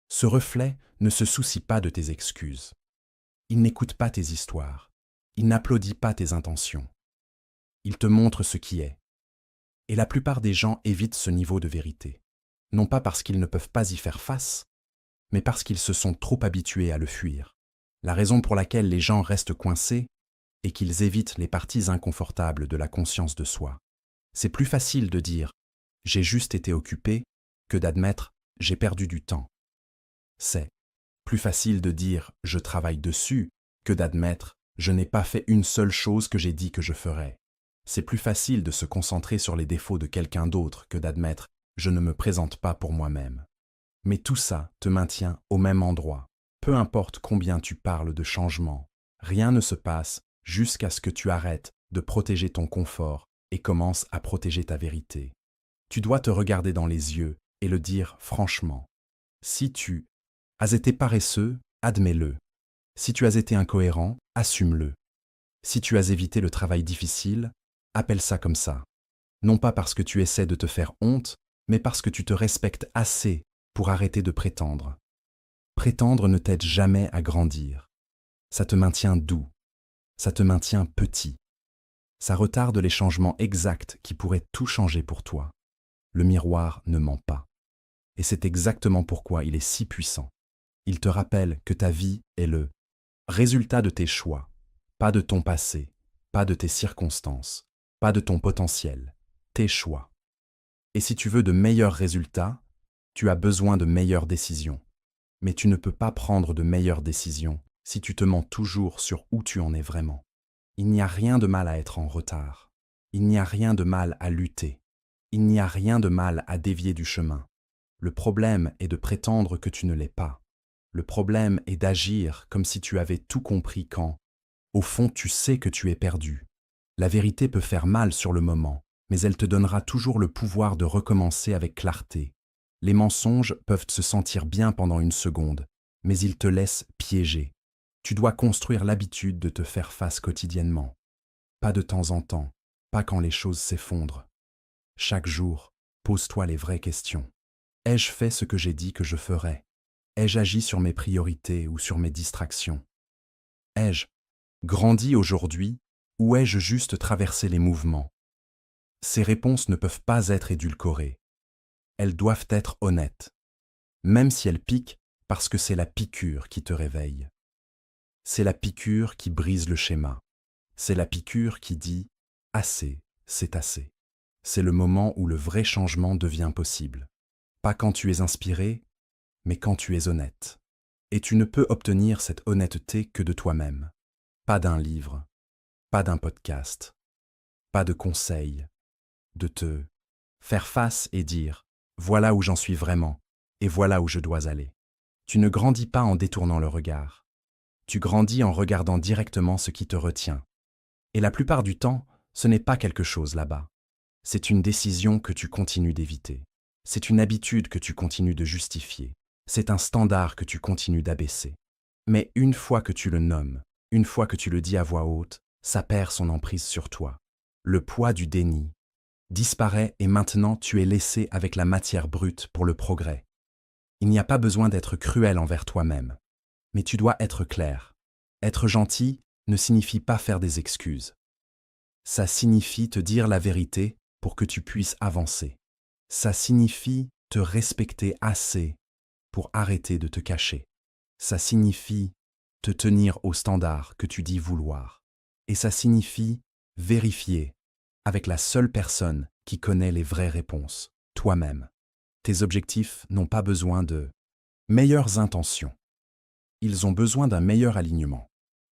Ce reflet ne se soucie pas de tes excuses. Il n'écoute pas tes histoires. Il n'applaudit pas tes intentions. Il te montre ce qui est. Et la plupart des gens évitent ce niveau de vérité. Non pas parce qu'ils ne peuvent pas y faire face, mais parce qu'ils se sont trop habitués à le fuir. La raison pour laquelle les gens restent coincés est qu'ils évitent les parties inconfortables de la conscience de soi. C'est plus facile de dire « j'ai juste été occupé » que d'admettre « j'ai perdu du temps ». C'est plus facile de dire « je travaille dessus » que d'admettre « je n'ai pas fait une seule chose que j'ai dit que je ferais ». C'est plus facile de se concentrer sur les défauts de quelqu'un d'autre que d'admettre « je ne me présente pas pour moi-même ». Mais tout ça te maintient au même endroit. Peu importe combien tu parles de changement, rien ne se passe jusqu'à ce que tu arrêtes de protéger ton confort et commences à protéger ta vérité. Tu dois te regarder dans les yeux et le dire franchement. Si tu as été paresseux, admets-le. Si tu as été incohérent, assume-le. Si tu as évité le travail difficile, appelle ça comme ça. Non pas parce que tu essaies de te faire honte, mais parce que tu te respectes assez pour arrêter de prétendre. Prétendre ne t'aide jamais à grandir. Ça te maintient doux. Ça te maintient petit. Ça retarde les changements exacts qui pourraient tout changer pour toi. Le miroir ne ment pas. Et c'est exactement pourquoi il est si puissant. Il te rappelle que ta vie est le résultat de tes choix, pas de ton passé, pas de tes circonstances, pas de ton potentiel, tes choix. Et si tu veux de meilleurs résultats, tu as besoin de meilleures décisions. Mais tu ne peux pas prendre de meilleures décisions si tu te mens toujours sur où tu en es vraiment. Il n'y a rien de mal à être en retard. Il n'y a rien de mal à lutter. Il n'y a rien de mal à dévier du chemin. Le problème est de prétendre que tu ne l'es pas. Le problème est d'agir comme si tu avais tout compris quand, au fond, tu sais que tu es perdu. La vérité peut faire mal sur le moment, mais elle te donnera toujours le pouvoir de recommencer avec clarté. Les mensonges peuvent se sentir bien pendant une seconde, mais ils te laissent piégé. Tu dois construire l'habitude de te faire face quotidiennement. Pas de temps en temps, pas quand les choses s'effondrent. Chaque jour, pose-toi les vraies questions. Ai-je fait ce que j'ai dit que je ferais? Ai-je agi sur mes priorités ou sur mes distractions? Ai-je grandi aujourd'hui ou ai-je juste traversé les mouvements? Ces réponses ne peuvent pas être édulcorées. Elles doivent être honnêtes, même si elles piquent parce que c'est la piqûre qui te réveille. C'est la piqûre qui brise le schéma. C'est la piqûre qui dit « assez, c'est assez ». C'est le moment où le vrai changement devient possible. Pas quand tu es inspiré, mais quand tu es honnête. Et tu ne peux obtenir cette honnêteté que de toi-même. Pas d'un livre, pas d'un podcast, pas de conseils, de te faire face et dire « voilà où j'en suis vraiment et voilà où je dois aller ». Tu ne grandis pas en détournant le regard. Tu grandis en regardant directement ce qui te retient. Et la plupart du temps, ce n'est pas quelque chose là-bas. C'est une décision que tu continues d'éviter. C'est une habitude que tu continues de justifier. C'est un standard que tu continues d'abaisser. Mais une fois que tu le nommes, une fois que tu le dis à voix haute, ça perd son emprise sur toi. Le poids du déni disparaît et maintenant tu es laissé avec la matière brute pour le progrès. Il n'y a pas besoin d'être cruel envers toi-même, mais tu dois être clair. Être gentil ne signifie pas faire des excuses. Ça signifie te dire la vérité pour que tu puisses avancer. Ça signifie te respecter assez pour arrêter de te cacher. Ça signifie te tenir au standard que tu dis vouloir. Et ça signifie vérifier avec la seule personne qui connaît les vraies réponses, toi-même. Tes objectifs n'ont pas besoin de meilleures intentions. Ils ont besoin d'un meilleur alignement.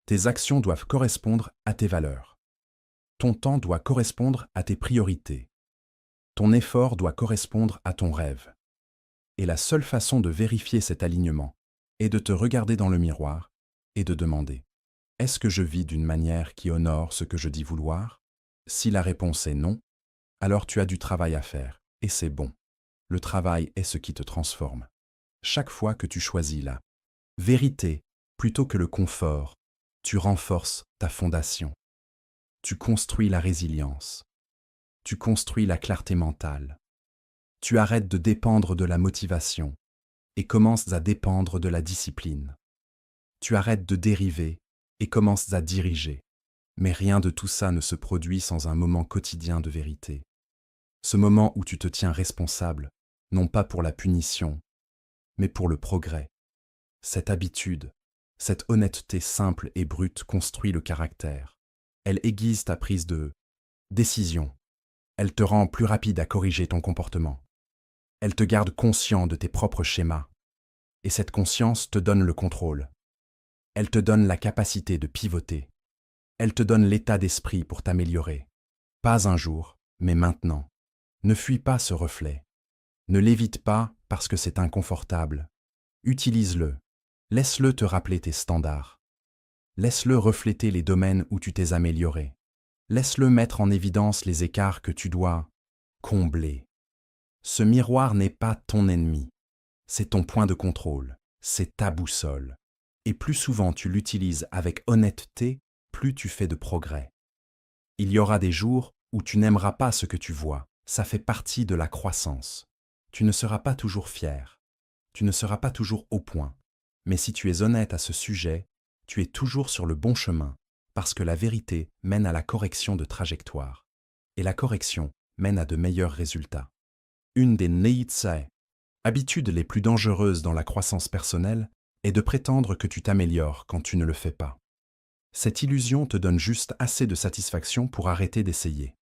Tes actions doivent correspondre à tes valeurs. Ton temps doit correspondre à tes priorités. Ton effort doit correspondre à ton rêve. Et la seule façon de vérifier cet alignement est de te regarder dans le miroir et de demander « Est-ce que je vis d'une manière qui honore ce que je dis vouloir ?» Si la réponse est non, alors tu as du travail à faire, et c'est bon. Le travail est ce qui te transforme. Chaque fois que tu choisis la vérité plutôt que le confort, tu renforces ta fondation. Tu construis la résilience. Tu construis la clarté mentale. Tu arrêtes de dépendre de la motivation et commences à dépendre de la discipline. Tu arrêtes de dériver et commences à diriger. Mais rien de tout ça ne se produit sans un moment quotidien de vérité. Ce moment où tu te tiens responsable, non pas pour la punition, mais pour le progrès. Cette habitude, cette honnêteté simple et brute construit le caractère. Elle aiguise ta prise de décision. Elle te rend plus rapide à corriger ton comportement. Elle te garde conscient de tes propres schémas. Et cette conscience te donne le contrôle. Elle te donne la capacité de pivoter. Elle te donne l'état d'esprit pour t'améliorer. Pas un jour, mais maintenant. Ne fuis pas ce reflet. Ne l'évite pas parce que c'est inconfortable. Utilise-le. Laisse-le te rappeler tes standards. Laisse-le refléter les domaines où tu t'es amélioré. Laisse-le mettre en évidence les écarts que tu dois combler. Ce miroir n'est pas ton ennemi. C'est ton point de contrôle. C'est ta boussole. Et plus souvent tu l'utilises avec honnêteté, plus tu fais de progrès. Il y aura des jours où tu n'aimeras pas ce que tu vois. Ça fait partie de la croissance. Tu ne seras pas toujours fier. Tu ne seras pas toujours au point. Mais si tu es honnête à ce sujet, tu es toujours sur le bon chemin, parce que la vérité mène à la correction de trajectoire. Et la correction mène à de meilleurs résultats. Une des habitudes les plus dangereuses dans la croissance personnelle est de prétendre que tu t'améliores quand tu ne le fais pas. Cette illusion te donne juste assez de satisfaction pour arrêter d'essayer.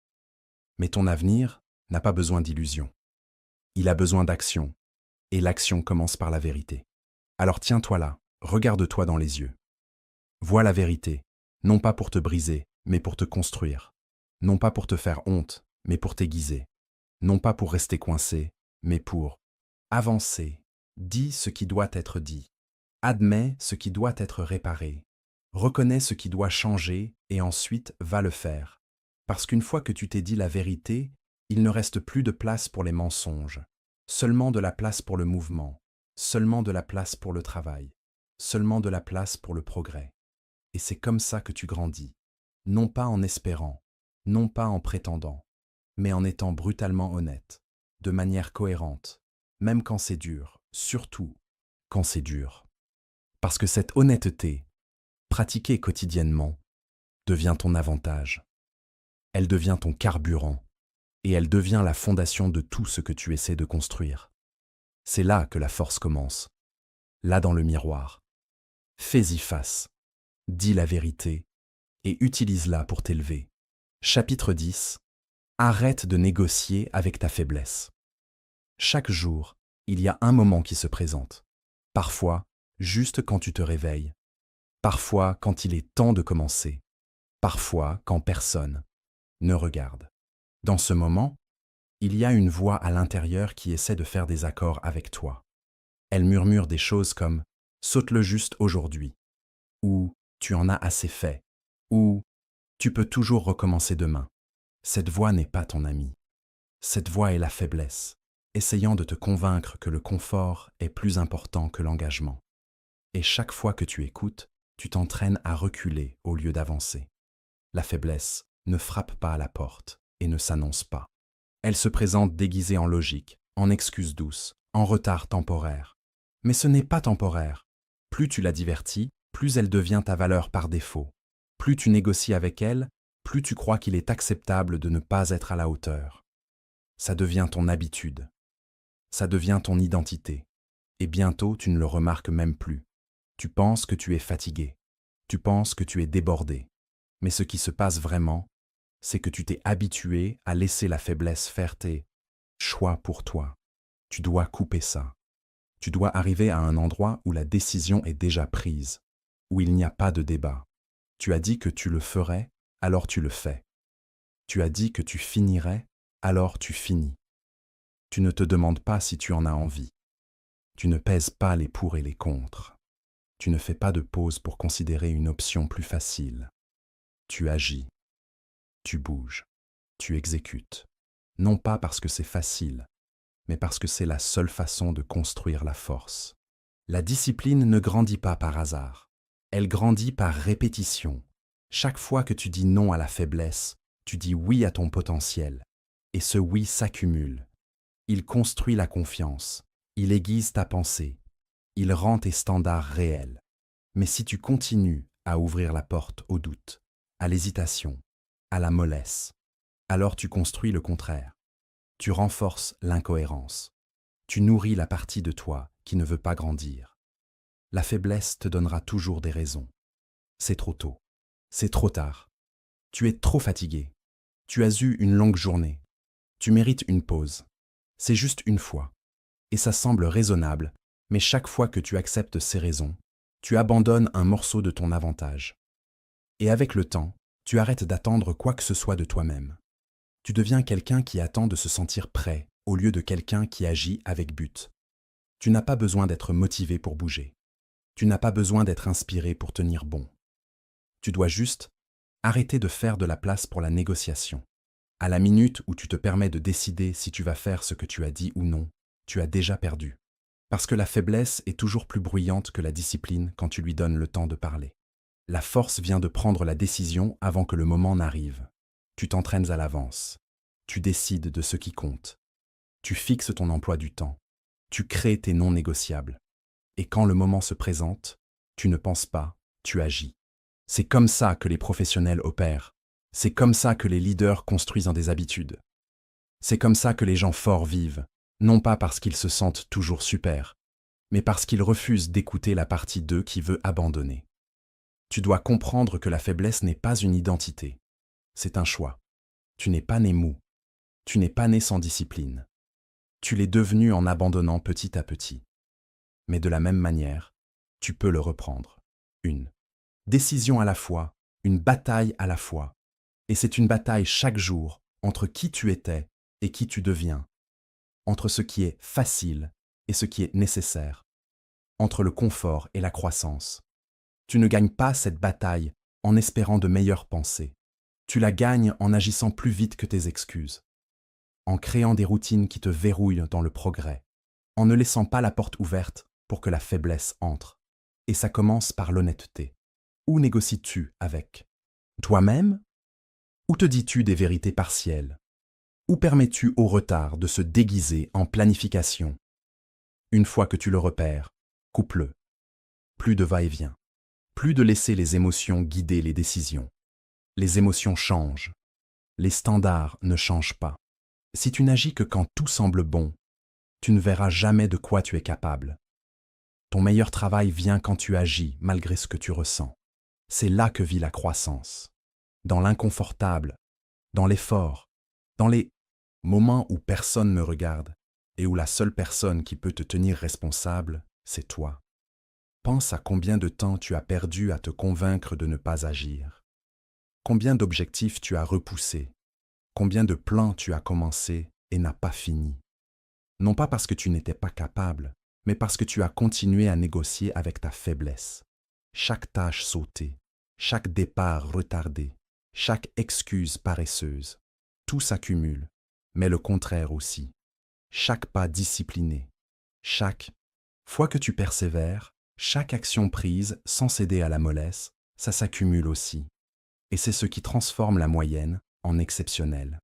Mais ton avenir n'a pas besoin d'illusion. Il a besoin d'action, et l'action commence par la vérité. Alors tiens-toi là, regarde-toi dans les yeux. Vois la vérité, non pas pour te briser, mais pour te construire. Non pas pour te faire honte, mais pour t'aiguiser. Non pas pour rester coincé, mais pour avancer. Dis ce qui doit être dit. Admets ce qui doit être réparé. Reconnais ce qui doit changer et ensuite va le faire. Parce qu'une fois que tu t'es dit la vérité, il ne reste plus de place pour les mensonges. Seulement de la place pour le mouvement. Seulement de la place pour le travail. Seulement de la place pour le progrès. Et c'est comme ça que tu grandis. Non pas en espérant, non pas en prétendant, mais en étant brutalement honnête, de manière cohérente, même quand c'est dur, surtout quand c'est dur. Parce que cette honnêteté, pratiquée quotidiennement, devient ton avantage. Elle devient ton carburant et elle devient la fondation de tout ce que tu essaies de construire. C'est là que la force commence, là dans le miroir. Fais-y face, dis la vérité et utilise-la pour t'élever. Chapitre 10. Arrête de négocier avec ta faiblesse. Chaque jour, il y a un moment qui se présente. Parfois, juste quand tu te réveilles, parfois quand il est temps de commencer, parfois quand personne ne regarde. Dans ce moment, il y a une voix à l'intérieur qui essaie de faire des accords avec toi. Elle murmure des choses comme « saute-le juste aujourd'hui » ou « tu en as assez fait » ou « tu peux toujours recommencer demain ». Cette voix n'est pas ton amie. Cette voix est la faiblesse, essayant de te convaincre que le confort est plus important que l'engagement. Et chaque fois que tu écoutes, tu t'entraînes à reculer au lieu d'avancer. La faiblesse ne frappe pas à la porte et ne s'annonce pas. Elle se présente déguisée en logique, en excuse douce, en retard temporaire. Mais ce n'est pas temporaire. Plus tu la divertis, plus elle devient ta valeur par défaut. Plus tu négocies avec elle, plus tu crois qu'il est acceptable de ne pas être à la hauteur. Ça devient ton habitude. Ça devient ton identité. Et bientôt, tu ne le remarques même plus. Tu penses que tu es fatigué. Tu penses que tu es débordé. Mais ce qui se passe vraiment, c'est que tu t'es habitué à laisser la faiblesse faire tes choix pour toi. Tu dois couper ça. Tu dois arriver à un endroit où la décision est déjà prise, où il n'y a pas de débat. Tu as dit que tu le ferais, alors tu le fais. Tu as dit que tu finirais, alors tu finis. Tu ne te demandes pas si tu en as envie. Tu ne pèses pas les pour et les contre. Tu ne fais pas de pause pour considérer une option plus facile. Tu agis. Tu bouges. Tu exécutes. Non pas parce que c'est facile, mais parce que c'est la seule façon de construire la force. La discipline ne grandit pas par hasard. Elle grandit par répétition. Chaque fois que tu dis non à la faiblesse, tu dis oui à ton potentiel. Et ce oui s'accumule. Il construit la confiance. Il aiguise ta pensée. Il rend tes standards réels. Mais si tu continues à ouvrir la porte au doute, à l'hésitation, à la mollesse, alors tu construis le contraire. Tu renforces l'incohérence. Tu nourris la partie de toi qui ne veut pas grandir. La faiblesse te donnera toujours des raisons. C'est trop tôt. C'est trop tard. Tu es trop fatigué. Tu as eu une longue journée. Tu mérites une pause. C'est juste une fois. Et ça semble raisonnable, mais chaque fois que tu acceptes ces raisons, tu abandonnes un morceau de ton avantage. Et avec le temps, tu arrêtes d'attendre quoi que ce soit de toi-même. Tu deviens quelqu'un qui attend de se sentir prêt au lieu de quelqu'un qui agit avec but. Tu n'as pas besoin d'être motivé pour bouger. Tu n'as pas besoin d'être inspiré pour tenir bon. Tu dois juste arrêter de faire de la place pour la négociation. À la minute où tu te permets de décider si tu vas faire ce que tu as dit ou non, tu as déjà perdu. Parce que la faiblesse est toujours plus bruyante que la discipline quand tu lui donnes le temps de parler. La force vient de prendre la décision avant que le moment n'arrive. Tu t'entraînes à l'avance. Tu décides de ce qui compte. Tu fixes ton emploi du temps. Tu crées tes non négociables. Et quand le moment se présente, tu ne penses pas, tu agis. C'est comme ça que les professionnels opèrent. C'est comme ça que les leaders construisent des habitudes. C'est comme ça que les gens forts vivent, non pas parce qu'ils se sentent toujours super, mais parce qu'ils refusent d'écouter la partie d'eux qui veut abandonner. Tu dois comprendre que la faiblesse n'est pas une identité. C'est un choix. Tu n'es pas né mou. Tu n'es pas né sans discipline. Tu l'es devenu en abandonnant petit à petit. Mais de la même manière, tu peux le reprendre. Une décision à la fois, une bataille à la fois. Et c'est une bataille chaque jour entre qui tu étais et qui tu deviens, entre ce qui est facile et ce qui est nécessaire, entre le confort et la croissance. Tu ne gagnes pas cette bataille en espérant de meilleures pensées. Tu la gagnes en agissant plus vite que tes excuses, en créant des routines qui te verrouillent dans le progrès, en ne laissant pas la porte ouverte pour que la faiblesse entre. Et ça commence par l'honnêteté. Où négocies-tu avec toi-même? Ou te dis-tu des vérités partielles? Ou permets-tu au retard de se déguiser en planification? Une fois que tu le repères, coupe-le. Plus de va-et-vient. Plus de laisser les émotions guider les décisions. Les émotions changent. Les standards ne changent pas. Si tu n'agis que quand tout semble bon, tu ne verras jamais de quoi tu es capable. Ton meilleur travail vient quand tu agis malgré ce que tu ressens. C'est là que vit la croissance. Dans l'inconfortable, dans l'effort, dans les moments où personne ne regarde et où la seule personne qui peut te tenir responsable, c'est toi. Pense à combien de temps tu as perdu à te convaincre de ne pas agir. Combien d'objectifs tu as repoussés. Combien de plans tu as commencé et n'as pas fini. Non pas parce que tu n'étais pas capable, mais parce que tu as continué à négocier avec ta faiblesse. Chaque tâche sautée, chaque départ retardé, chaque excuse paresseuse, tout s'accumule, mais le contraire aussi. Chaque pas discipliné, chaque fois que tu persévères, chaque action prise sans céder à la mollesse, ça s'accumule aussi. Et c'est ce qui transforme la moyenne en exceptionnelle.